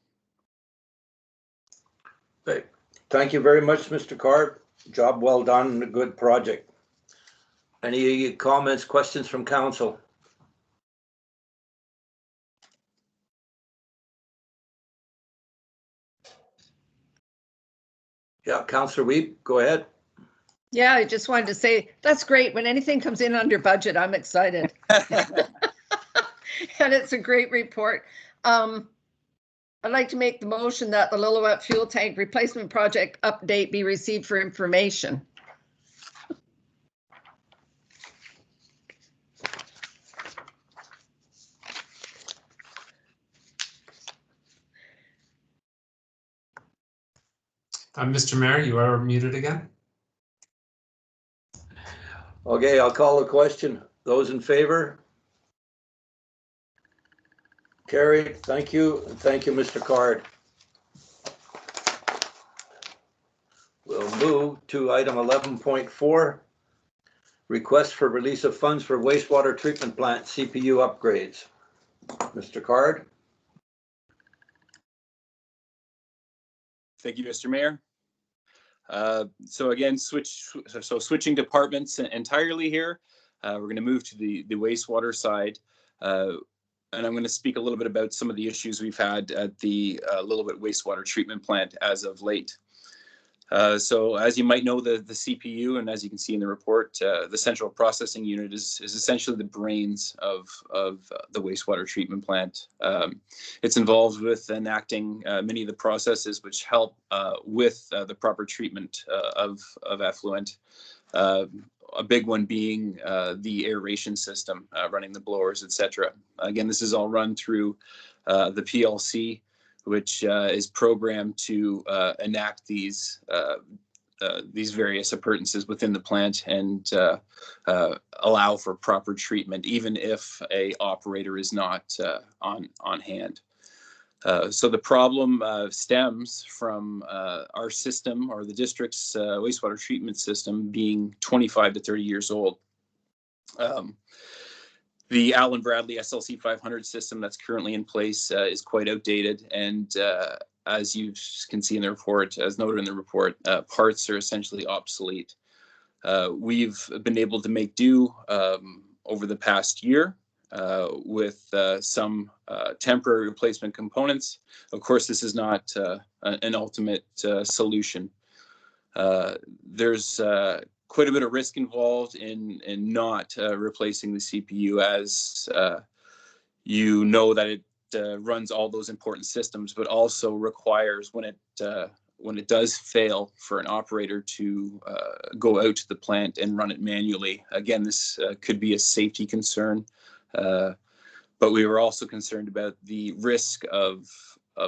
Okay. Thank you very much, Mr. Carr. Job well done, a good project. Any comments, questions from council? Yeah, Councillor Wiebe, go ahead. Yeah, I just wanted to say, that's great. When anything comes in under budget, I'm excited. And it's a great report. I'd like to make the motion that the Lillooet fuel tank replacement project update be received for information. Mr. Mayor, you are muted again. Okay, I'll call the question. Those in favor? Carried. Thank you. And thank you, Mr. Card. We'll move to item 11.4. Request for release of funds for wastewater treatment plant CPU upgrades. Mr. Card. Thank you, Mr. Mayor. So again, switching departments entirely here. We're going to move to the wastewater side. And I'm going to speak a little bit about some of the issues we've had at the Lillooet wastewater treatment plant as of late. So as you might know, the CPU, and as you can see in the report, the central processing unit is essentially the brains of the wastewater treatment plant. It's involved with enacting many of the processes which help with the proper treatment of effluent. A big one being the aeration system, running the blowers, etc. Again, this is all run through the PLC, which is programmed to enact these various appurtenances within the plant and allow for proper treatment, even if a operator is not on hand. So the problem stems from our system, or the district's wastewater treatment system, being 25 to 30 years old. The Allen Bradley SLC 500 system that's currently in place is quite outdated, and as you can see in the report, as noted in the report, parts are essentially obsolete. We've been able to make do over the past year with some temporary replacement components. Of course, this is not an ultimate solution. There's quite a bit of risk involved in not replacing the CPU, as you know that it runs all those important systems, but also requires, when it does fail, for an operator to go out to the plant and run it manually. Again, this could be a safety concern, but we were also concerned about the risk of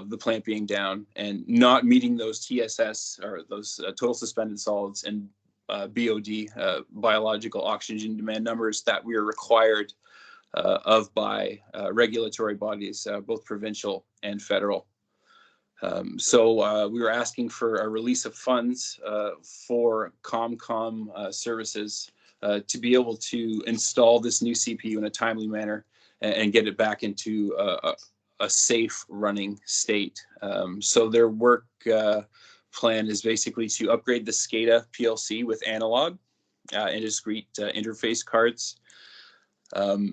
the plant being down and not meeting those TSS, or those total suspended solids, and BOD, biological oxygen demand numbers, that we are required of by regulatory bodies, both provincial and federal. So we were asking for a release of funds for ComCom services to be able to install this new CPU in a timely manner and get it back into a safe running state. So their work plan is basically to upgrade the SCADA PLC with analog and discrete interface cards.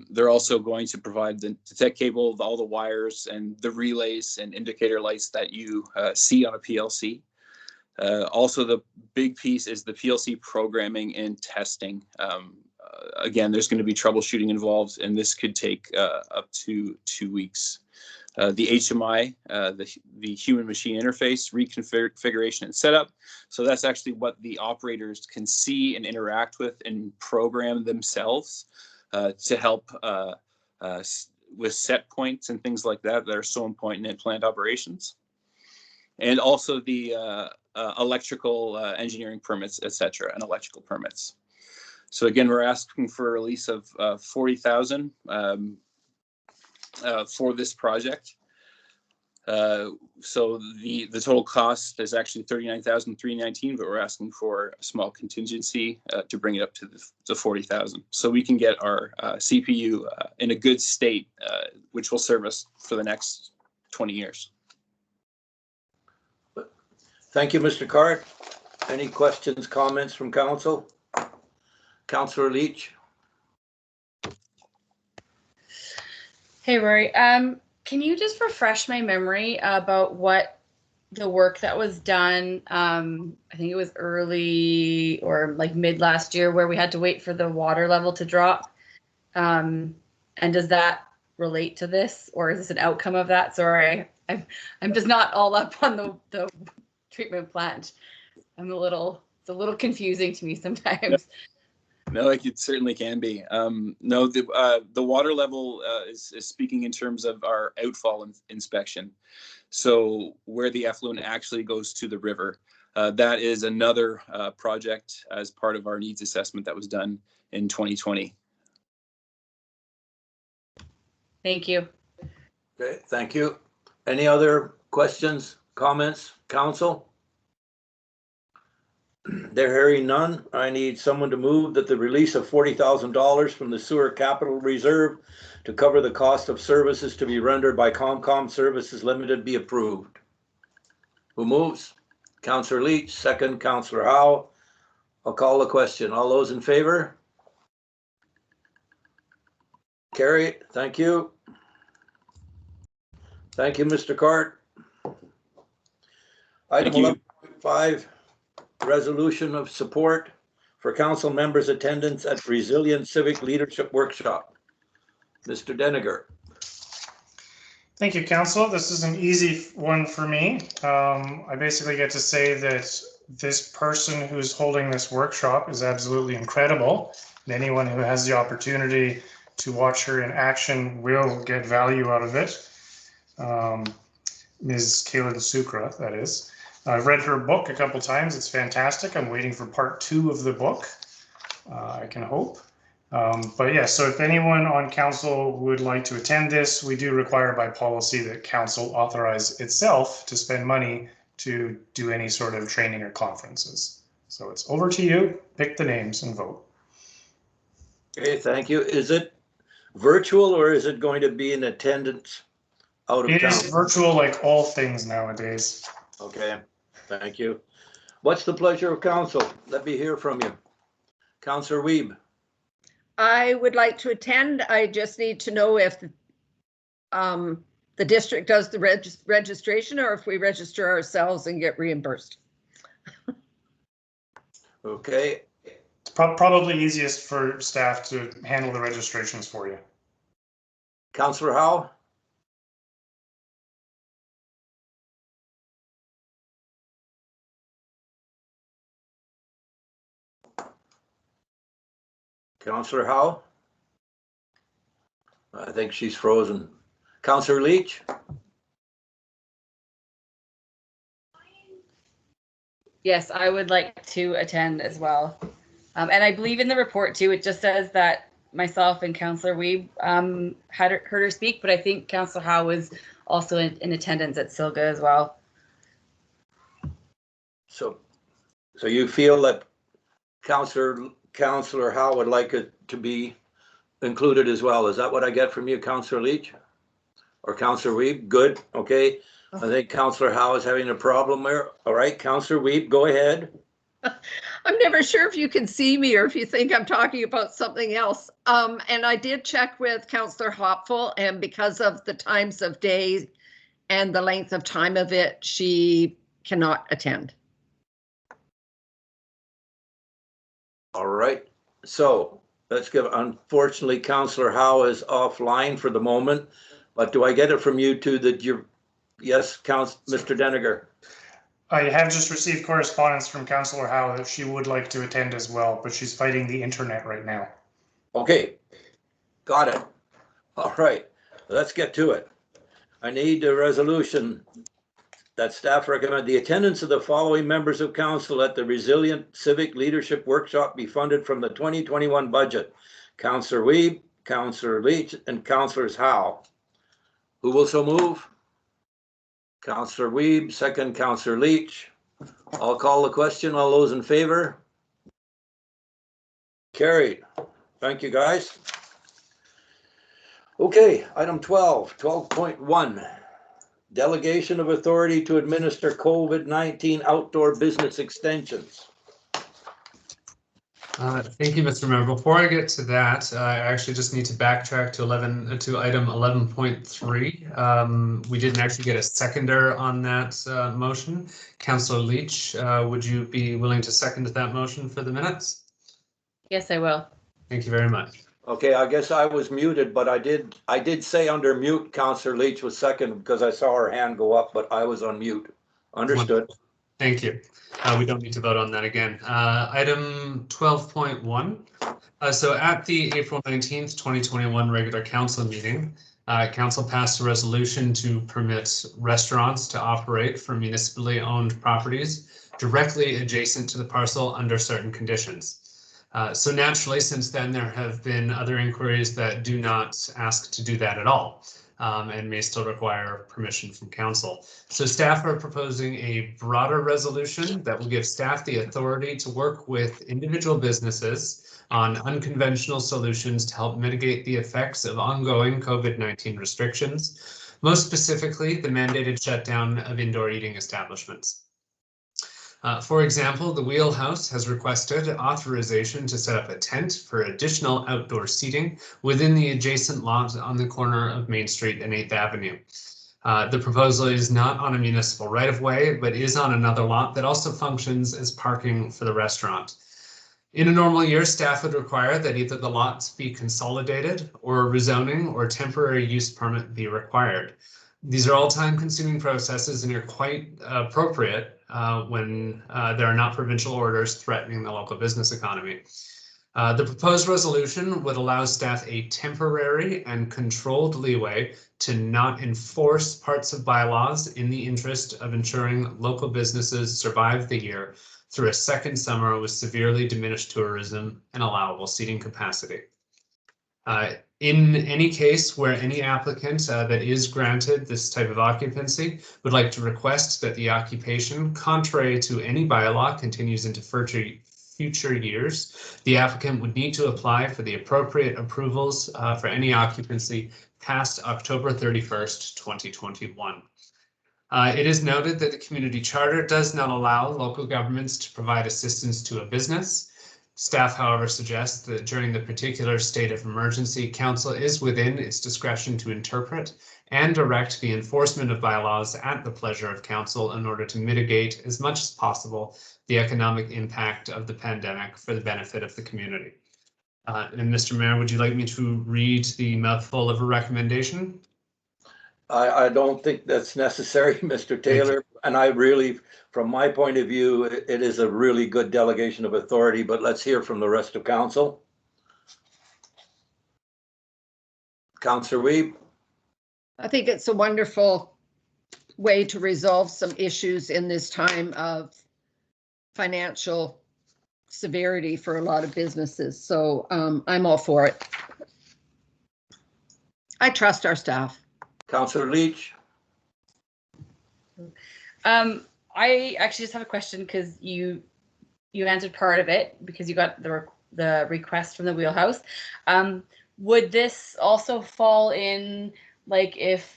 They're also going to provide the tech cable, all the wires and the relays and indicator lights that you see on a PLC. Also, the big piece is the PLC programming and testing. Again, there's going to be troubleshooting involved, and this could take up to 2 weeks. The HMI, the human machine interface, reconfiguration and setup. So that's actually what the operators can see and interact with and program themselves to help with set points and things like that are so important in plant operations. And also the electrical engineering permits, etc., and electrical permits. So again, we're asking for a release of $40,000 for this project. So the total cost is actually $39,319, but we're asking for a small contingency to bring it up to the $40,000, so we can get our CPU in a good state, which will serve us for the next 20 years. Thank you, Mr. Card. Any questions, comments from council? Councillor Leach. Hey, Rory. Can you just refresh my memory about what the work that was done? I think it was early or like mid last year, where we had to wait for the water level to drop. And does that relate to this, or is this an outcome of that? Sorry, I'm just not all up on the treatment plant. It's a little confusing to me sometimes. No, it certainly can be. No, the water level is speaking in terms of our outfall inspection. So where the effluent actually goes to the river, that is another project as part of our needs assessment that was done in 2020. Thank you. Okay, thank you. Any other questions, comments, council? There hearing none, I need someone to move that the release of $40,000 from the sewer capital reserve to cover the cost of services to be rendered by ComCom Services Limited be approved. Who moves? Councillor Leach, second, Councillor Howe. I'll call the question. All those in favor? Carried. Thank you. Thank you, Mr. Cart. Item Thank you. 11.5, resolution of support for council members' attendance at Resilient Civic Leadership Workshop. Mr. Deniger. Thank you, Council. This is an easy one for me. I basically get to say that this person who's holding this workshop is absolutely incredible. And anyone who has the opportunity to watch her in action will get value out of it. Ms. Kaylin Sukra, that is. I've read her book a couple times. It's fantastic. I'm waiting for part 2 of the book. I can hope. But yeah, so if anyone on council would like to attend this, we do require by policy that council authorize itself to spend money to do any sort of training or conferences. So it's over to you. Pick the names and vote. Okay, thank you. Is it virtual or is it going to be in attendance out of It town? is virtual like all things nowadays. Okay, thank you. What's the pleasure of council? Let me hear from you. Councillor Wiebe. I would like to attend. I just need to know if the district does the registration or if we register ourselves and get reimbursed. Okay, It's probably easiest for staff to handle the registrations for you. Councillor Howe. Councillor Howe? I think she's frozen. Councillor Leach? Yes, I would like to attend as well. And I believe in the report too, it just says that myself and Councillor Wiebe had heard her speak, but I think Councillor Howe was also in attendance at Silga as well. So you feel that Councillor Howe would like it to be included as well. Is that what I get from you, Councillor Leach? Or Councillor Wiebe? Good, okay. I think Councillor Howe is having a problem there. All right, Councillor Wiebe, go ahead. I'm never sure if you can see me or if you think I'm talking about something else. And I did check with Councillor Hopful, and because of the times of day and the length of time of it, she cannot attend. All right, so let's give, unfortunately, Councillor Howe is offline for the moment, but do I get it from you too that you're, yes, Mr. Deniger? I have just received correspondence from Councillor Howe that she would like to attend as well, but she's fighting the internet right now. Okay, got it. All right, let's get to it. I need a resolution that staff recommend the attendance of the following members of council at the Resilient Civic Leadership Workshop be funded from the 2021 budget. Councillor Wiebe, Councillor Leach, and Councillors Howe. Who will so move? Councillor Wiebe, second, Councillor Leach. I'll call the question. All those in favor? Carried. Thank you, guys. Okay, item 12.1. Delegation of authority to administer COVID-19 outdoor business extensions. Thank you, Mr. Member. Before I get to that, I actually just need to backtrack to item 11.3. We didn't actually get a seconder on that motion. Councillor Leach, would you be willing to second that motion for the minutes? Yes, I will. Thank you very much. Okay, I guess I was muted, but I did say under mute, Councillor Leach was second because I saw her hand go up, but I was on mute. Understood. Thank you. We don't need to vote on that again. Item 12.1. So at the April 19th, 2021 regular council meeting, council passed a resolution to permit restaurants to operate for municipally owned properties directly adjacent to the parcel under certain conditions. So naturally, since then, there have been other inquiries that do not ask to do that at all. and may still require permission from council. So staff are proposing a broader resolution that will give staff the authority to work with individual businesses on unconventional solutions to help mitigate the effects of ongoing COVID-19 restrictions, most specifically the mandated shutdown of indoor eating establishments. For example, the Wheelhouse has requested authorization to set up a tent for additional outdoor seating within the adjacent lot on the corner of Main Street and 8th Avenue. The proposal is not on a municipal right-of-way, but is on another lot that also functions as parking for the restaurant. In a normal year, staff would require that either the lots be consolidated or a rezoning or temporary use permit be required. These are all time-consuming processes and are quite appropriate when there are not provincial orders threatening the local business economy. The proposed resolution would allow staff a temporary and controlled leeway to not enforce parts of bylaws in the interest of ensuring local businesses survive the year through a second summer with severely diminished tourism and allowable seating capacity. In any case where any applicant that is granted this type of occupancy would like to request that the occupation, contrary to any bylaw, continues into future years, the applicant would need to apply for the appropriate approvals for any occupancy past October 31st, 2021. It is noted that the community charter does not allow local governments to provide assistance to a business. Staff, however, suggests that during the particular state of emergency, council is within its discretion to interpret and direct the enforcement of bylaws at the pleasure of council in order to mitigate as much as possible the economic impact of the pandemic for the benefit of the community. And Mr. Mayor, would you like me to read the mouthful of a recommendation? I don't think that's necessary, Mr. Taylor. And I really, from my point of view, it is a really good delegation of authority, but let's hear from the rest of council. Councillor Wiebe. I think it's a wonderful way to resolve some issues in this time of financial severity for a lot of businesses. So I'm all for it. I trust our staff. Councillor Leach. I actually just have a question because you answered part of it because you got the request from the Wheelhouse. Would this also fall in, like, if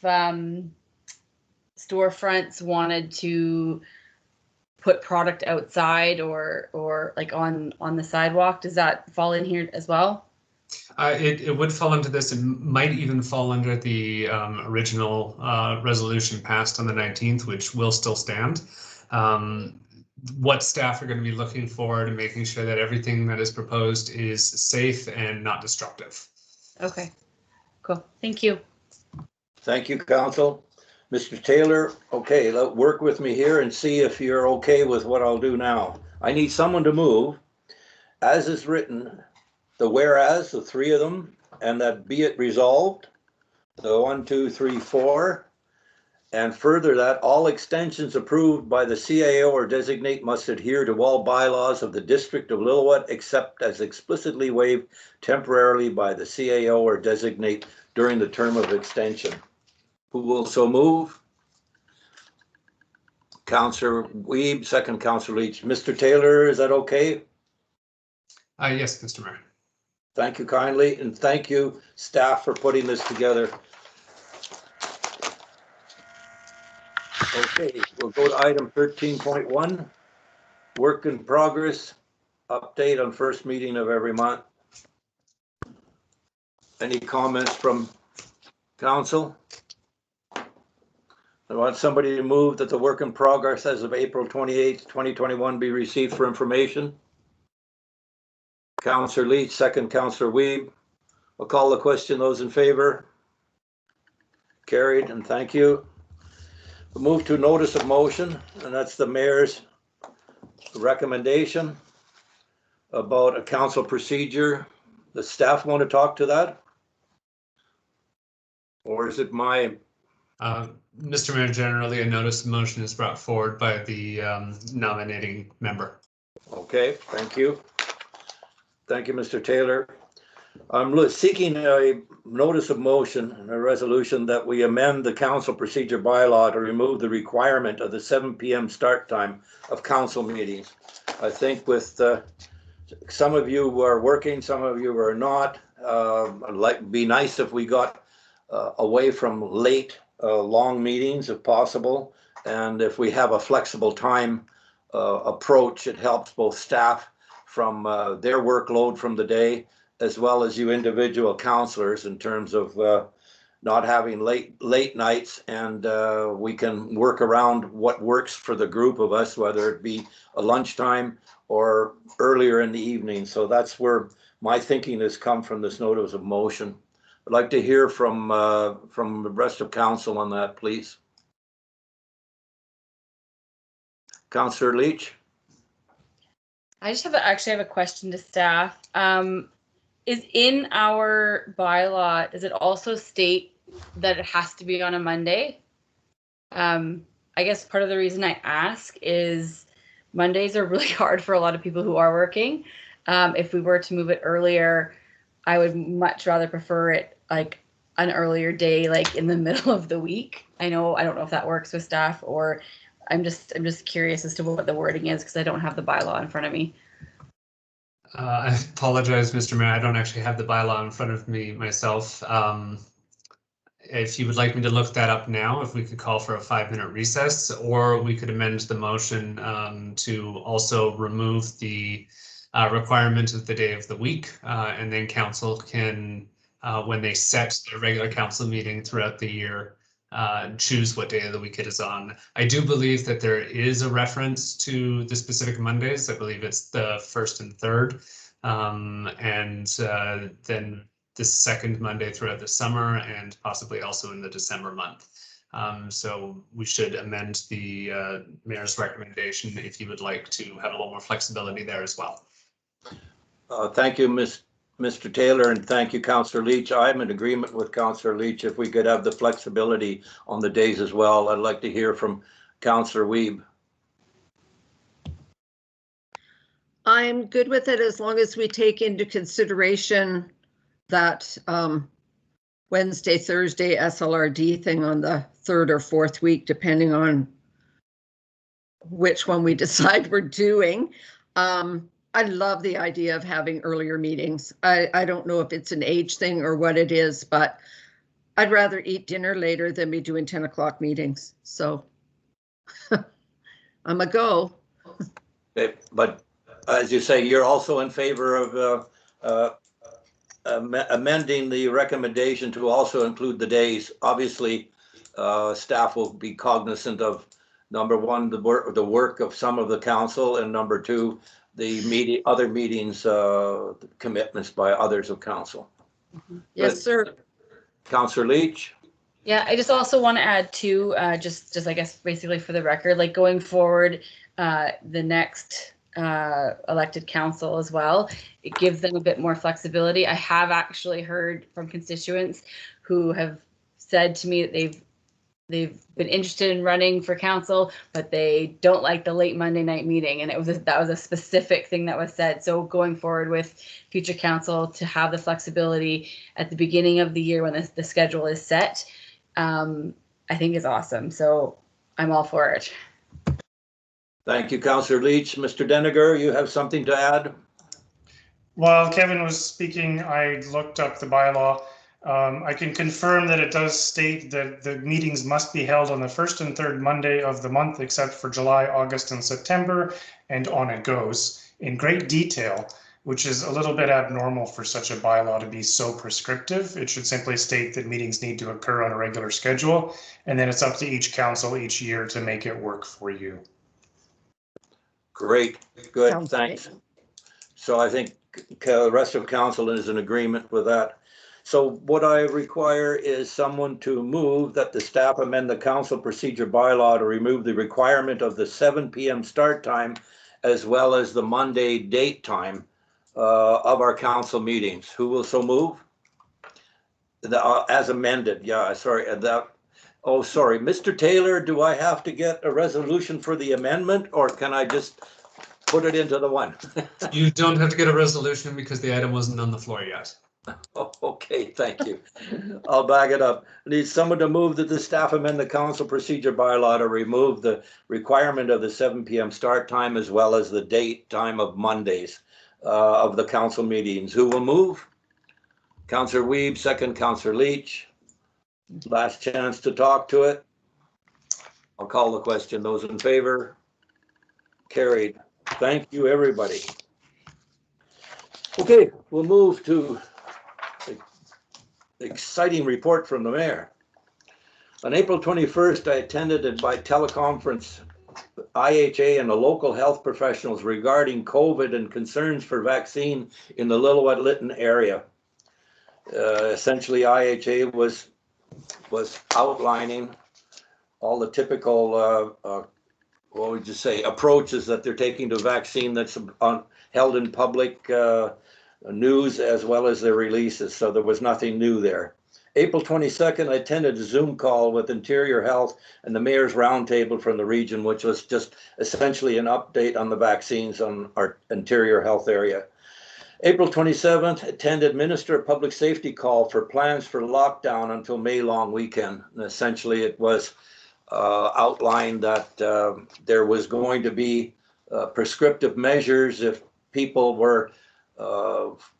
storefronts wanted to put product outside or like on the sidewalk? Does that fall in here as well? It would fall into this. It might even fall under the original resolution passed on the 19th, which will still stand. What staff are going to be looking for to making sure that everything that is proposed is safe and not destructive. Okay, cool. Thank you. Thank you, council. Mr. Taylor, okay, work with me here and see if you're okay with what I'll do now. I need someone to move, as is written, the whereas, the three of them, and that be it resolved, the 1, 2, 3, 4, and further that all extensions approved by the CAO or designate must adhere to all bylaws of the District of Lillooet except as explicitly waived temporarily by the CAO or designate during the term of extension. Who will so move? Councillor Wiebe, second Councillor Leach. Mr. Taylor, is that okay? Yes, Mr. Mayor. Thank you kindly, and thank you, staff, for putting this together. Okay, we'll go to item 13.1, work in progress, update on first meeting of every month. Any comments from council? I want somebody to move that the work in progress as of April 28th, 2021 be received for information. Councillor Leach, second Councillor Wiebe. I'll call the question. Those in favor? Carried, and thank you. We'll move to notice of motion, and that's the mayor's recommendation about a council procedure. The staff want to talk to that? Or is it my? Mr. Mayor, generally a notice of motion is brought forward by the nominating member. Okay, thank you. Thank you, Mr. Taylor. I'm seeking a notice of motion and a resolution that we amend the council procedure bylaw to remove the requirement of the 7 p.m. start time of council meetings. I think with some of you are working, some of you are not. Be nice if we got away from late, long meetings if possible. And if we have a flexible time approach, it helps both staff from their workload from the day, as well as you individual counselors in terms of not having late nights, and we can work around what works for the group of us, whether it be a lunchtime or earlier in the evening. So that's where my thinking has come from this notice of motion. I'd like to hear from the rest of council on that, please. Councillor Leach. I just actually have a question to staff. Is in our bylaw, does it also state that it has to be on a Monday? I guess part of the reason I ask is Mondays are really hard for a lot of people who are working. If we were to move it earlier, I would much rather prefer it like an earlier day, like in the middle of the week. I don't know if that works with staff, or I'm just curious as to what the wording is because I don't have the bylaw in front of me. I apologize, Mr. Mayor. I don't actually have the bylaw in front of me myself. If you would like me to look that up now, if we could call for a 5-minute recess, or we could amend the motion to also remove the requirement of the day of the week, and then council can, when they set their regular council meeting throughout the year, choose what day of the week it is on. I do believe that there is a reference to the specific Mondays. I believe it's the 1st and 3rd, and then the second Monday throughout the summer, and possibly also in the December month. So we should amend the mayor's recommendation if you would like to have a little more flexibility there as well. Thank you, Mr. Taylor, and thank you, Councillor Leach. I'm in agreement with Councillor Leach. If we could have the flexibility on the days as well, I'd like to hear from Councillor Wiebe. I'm good with it as long as we take into consideration that Wednesday, Thursday SLRD thing on the 3rd or 4th week, depending on which one we decide we're doing. I love the idea of having earlier meetings. I don't know if it's an age thing or what it is, but I'd rather eat dinner later than be doing 10 o'clock meetings. So I'm a go. Okay, but as you say, you're also in favor of amending the recommendation to also include the days. Obviously, staff will be cognizant of, number one, the work of some of the council, and number two, the other meetings, commitments by others of council. Yes, sir. Councillor Leach. Yeah, I just also want to add too, just I guess basically for the record, like going forward, the next elected council as well, it gives them a bit more flexibility. I have actually heard from constituents who have said to me that they've been interested in running for council, but they don't like the late Monday night meeting, and that was a specific thing that was said. So going forward with future council, to have the flexibility at the beginning of the year when the schedule is set, I think is awesome. So I'm all for it. Thank you, Councillor Leach. Mr. Deniger, you have something to add? While Kevin was speaking, I looked up the bylaw. I can confirm that it does state that the meetings must be held on the 1st and 3rd Monday of the month, except for July, August, and September, and on it goes in great detail, which is a little bit abnormal for such a bylaw to be so prescriptive. It should simply state that meetings need to occur on a regular schedule, and then it's up to each council each year to make it work for you. Great, good, Sounds thanks. great. So I think the rest of council is in agreement with that. So what I require is someone to move that the staff amend the council procedure bylaw to remove the requirement of the 7 p.m. start time, as well as the Monday date time of our council meetings. Who will so move? As amended, yeah, sorry. Oh, sorry, Mr. Taylor, do I have to get a resolution for the amendment, or can I just put it into the one? You don't have to get a resolution because the item wasn't on the floor yet. Oh, okay, thank you. I'll back it up. Need someone to move that the staff amend the council procedure bylaw to remove the requirement of the 7 p.m. start time as well as the date time of Mondays of the council meetings. Who will move? Councillor Weeb, second Councillor Leach. Last chance to talk to it. I'll call the question. Those in favor? Carried. Thank you, everybody. Okay, we'll move to the exciting report from the mayor. On April 21st, I attended by teleconference IHA and the local health professionals regarding COVID and concerns for vaccine in the Lillooet-Lytton area. Essentially, IHA was outlining all the typical, what would you say, approaches that they're taking to vaccine that's held in public news as well as their releases. So there was nothing new there. April 22nd, I attended a Zoom call with Interior Health and the Mayor's Roundtable from the region, which was just essentially an update on the vaccines on our Interior Health area. April 27th, attended Minister of Public Safety call for plans for lockdown until May long weekend. And essentially, it was outlined that there was going to be prescriptive measures if people were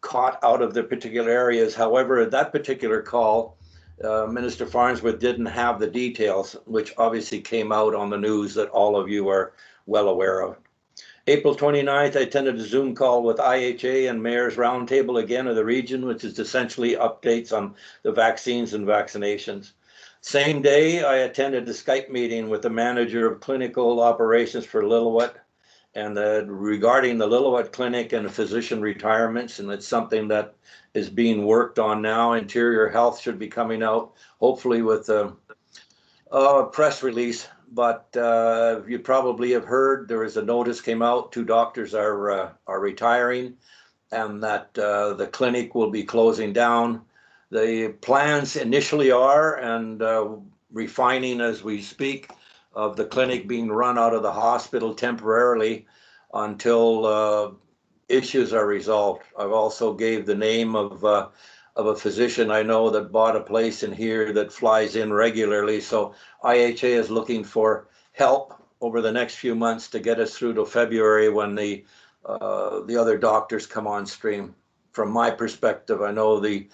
caught out of their particular areas. However, at that particular call, Minister Farnsworth didn't have the details, which obviously came out on the news that all of you are well aware of. April 29th, I attended a Zoom call with IHA and Mayor's Roundtable again of the region, which is essentially updates on the vaccines and vaccinations. Same day, I attended the Skype meeting with the manager of clinical operations for Lillooet and regarding the Lillooet Clinic and physician retirements, and it's something that is being worked on now. Interior Health should be coming out, hopefully with a press release. But you probably have heard there is a notice came out. 2 doctors are retiring, and that the clinic will be closing down. The plans initially are, and refining as we speak, of the clinic being run out of the hospital temporarily until issues are resolved. I've also gave the name of a physician I know that bought a place in here that flies in regularly. So IHA is looking for help over the next few months to get us through to February when the other doctors come on stream. From my perspective, I know the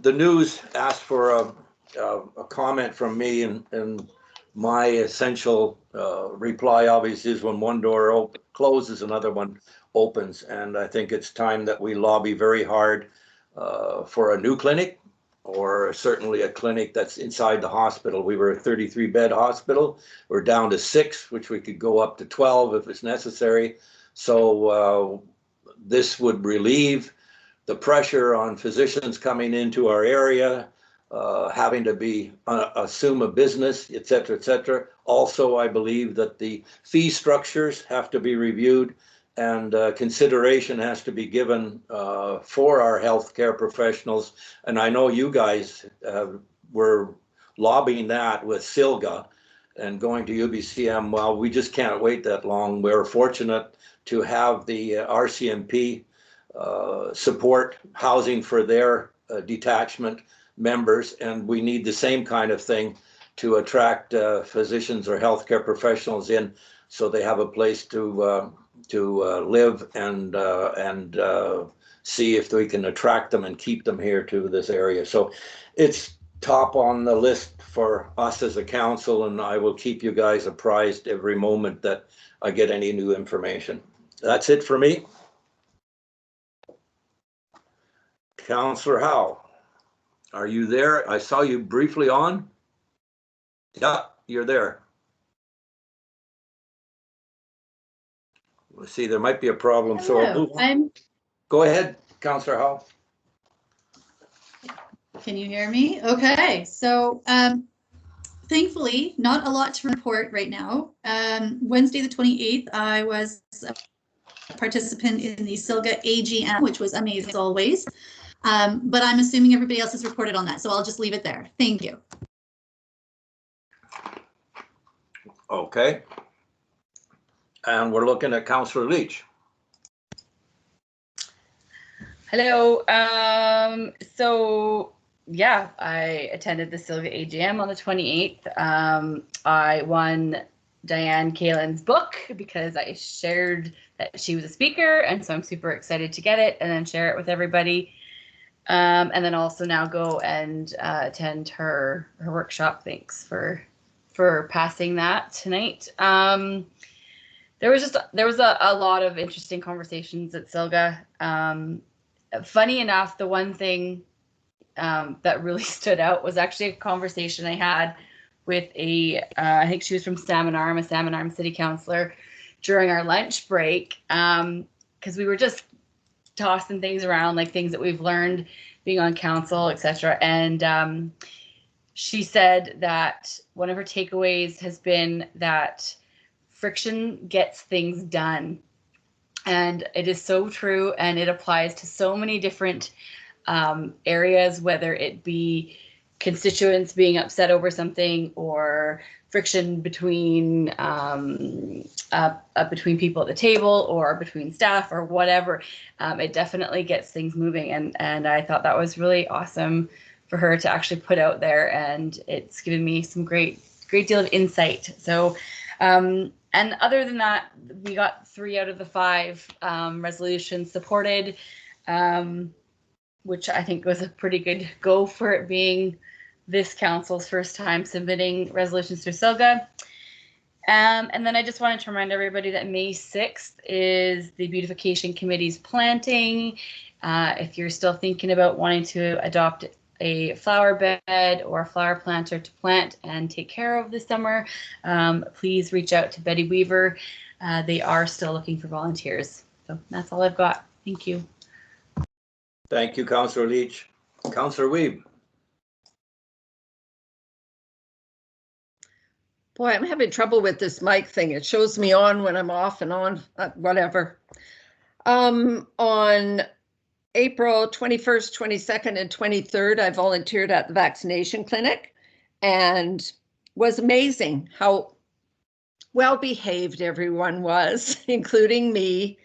news asked for a comment from me, and my essential reply obviously is when one door closes, another one opens. And I think it's time that we lobby very hard for a new clinic, or certainly a clinic that's inside the hospital. We were a 33-bed hospital. We're down to 6, which we could go up to 12 if it's necessary. So this would relieve the pressure on physicians coming into our area, having to assume a business, et cetera, et cetera. Also, I believe that the fee structures have to be reviewed, and consideration has to be given for our healthcare professionals. And I know you guys were lobbying that with SILGA and going to UBCM. Well, we just can't wait that long. We're fortunate to have the RCMP support housing for their detachment members, and we need the same kind of thing to attract physicians or healthcare professionals in, so they have a place to live and see if we can attract them and keep them here to this area. So it's top on the list for us as a council, and I will keep you guys apprised every moment that I get any new information. That's it for me. Councillor Howe, are you there? I saw you briefly on. Yeah, you're there. Let's see, there might be a problem. So I'll move on. Go ahead, Councillor Howe. Can you hear me? Okay, so thankfully, not a lot to report right now. Wednesday the 28th, I was a participant in the SILGA AGM, which was amazing as always. But I'm assuming everybody else has reported on that, so I'll just leave it there. Thank you. Okay. And we're looking at Councillor Leach. Hello. So yeah, I attended the Silga AGM on the 28th. I won Diane Kalen's book because I shared that she was a speaker, and so I'm super excited to get it and then share it with everybody. And then also now go and attend her workshop. Thanks for passing that tonight. There was a lot of interesting conversations at Silga. Funny enough, the one thing that really stood out was actually a conversation I had with I think she was from Salmon Arm, a Salmon Arm city councillor, during our lunch break, because we were just tossing things around, like things that we've learned being on council, etc. And she said that one of her takeaways has been that friction gets things done. And it is so true, and it applies to so many different areas, whether it be constituents being upset over something or friction between people at the table or between staff or whatever. It definitely gets things moving, and I thought that was really awesome for her to actually put out there, and it's given me some great deal of insight. So and other than that, we got 3 out of the 5 resolutions supported, which I think was a pretty good go for it being this council's first time submitting resolutions through Silga. And then I just wanted to remind everybody that May 6th is the Beautification Committee's planting. If you're still thinking about wanting to adopt a flower bed or a flower planter to plant and take care of this summer, please reach out to Betty Weaver. They are still looking for volunteers. So that's all I've got. Thank you. Thank you, Councillor Leach. Councillor Weeb. Boy, I'm having trouble with this mic thing. It shows me on when I'm off and on, whatever. On April 21st, 22nd, and 23rd, I volunteered at the vaccination clinic, and was amazing how well behaved everyone was, including me,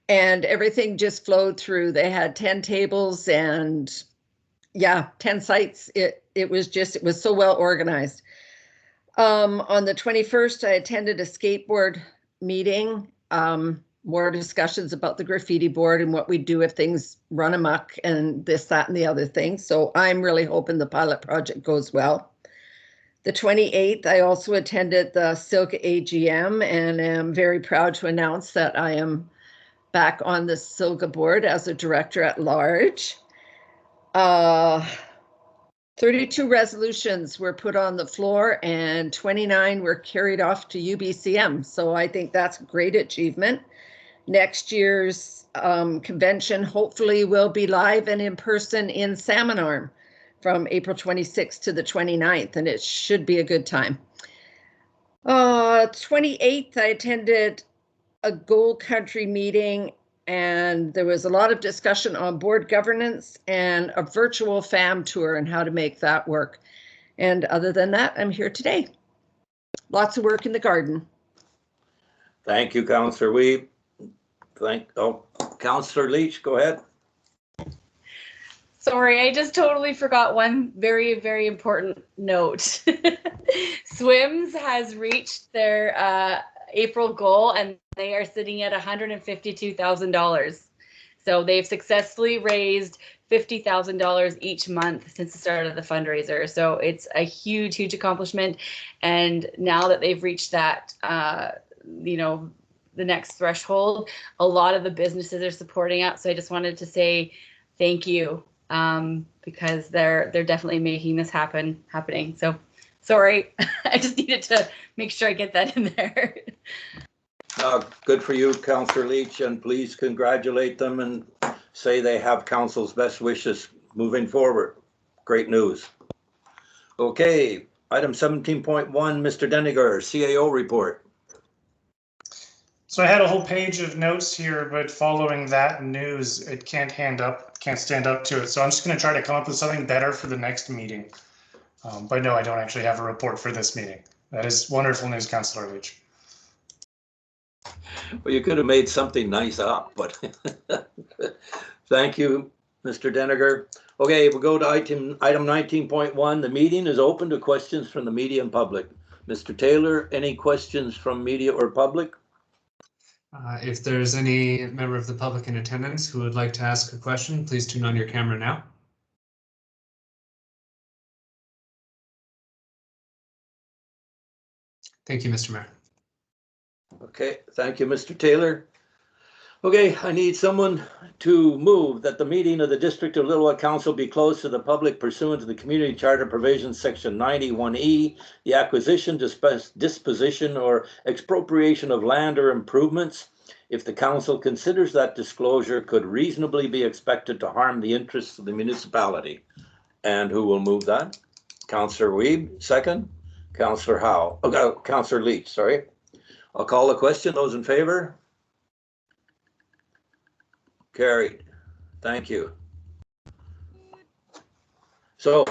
and everything just flowed through. They had 10 tables and 10 sites. It was so well organized. On the 21st, I attended a skateboard meeting, more discussions about the graffiti board and what we do if things run amok and this, that, and the other thing. So I'm really hoping the pilot project goes well. The 28th, I also attended the Silga AGM, and am very proud to announce that I am back on the Silga board as a director at large. 32 resolutions were put on the floor and 29 were carried off to UBCM. So I think that's a great achievement. Next year's convention hopefully will be live and in person in Salmon Arm from April 26th to the 29th, and it should be a good time. 28th, I attended a Gold Country meeting, and there was a lot of discussion on board governance and a virtual FAM tour and how to make that work. And other than that, I'm here today. Lots of work in the garden. Thank you, Councillor Weeb. Councillor Leach, go ahead. Sorry, I just totally forgot one very, very important note. Swims has reached their April goal, and they are sitting at $152,000. So they've successfully raised $50,000 each month since the start of the fundraiser. So it's a huge, huge accomplishment. And now that they've reached that, the next threshold, a lot of the businesses are supporting it. So I just wanted to say thank you, because they're definitely making this happening. So sorry, I just needed to make sure I get that in there. Good for you, Councillor Leach, and please congratulate them and say they have council's best wishes moving forward. Great news. Okay, item 17.1, Mr. Deniger, CAO report. So I had a whole page of notes here, but following that news, it can't stand up to it. So I'm just going to try to come up with something better for the next meeting. But no, I don't actually have a report for this meeting. That is wonderful news, Councillor Leach. Well, you could have made something nice up, but Thank you, Mr. Deniger. Okay, we'll go to item 19.1. The meeting is open to questions from the media and public. Mr. Taylor, any questions from media or public? If there's any member of the public in attendance who would like to ask a question, please turn on your camera now. Thank you, Mr. Mayor. Okay, thank you, Mr. Taylor. Okay, I need someone to move that the meeting of the District of Lillooet Council be closed to the public pursuant to the Community Charter Provisions, Section 91E, the acquisition, disposition, or expropriation of land or improvements, if the council considers that disclosure could reasonably be expected to harm the interests of the municipality. And who will move that? Councillor Wiebe, second. Councillor Howe, Councillor Leach, sorry. I'll call the question. Those in favor? Carried. Thank you. So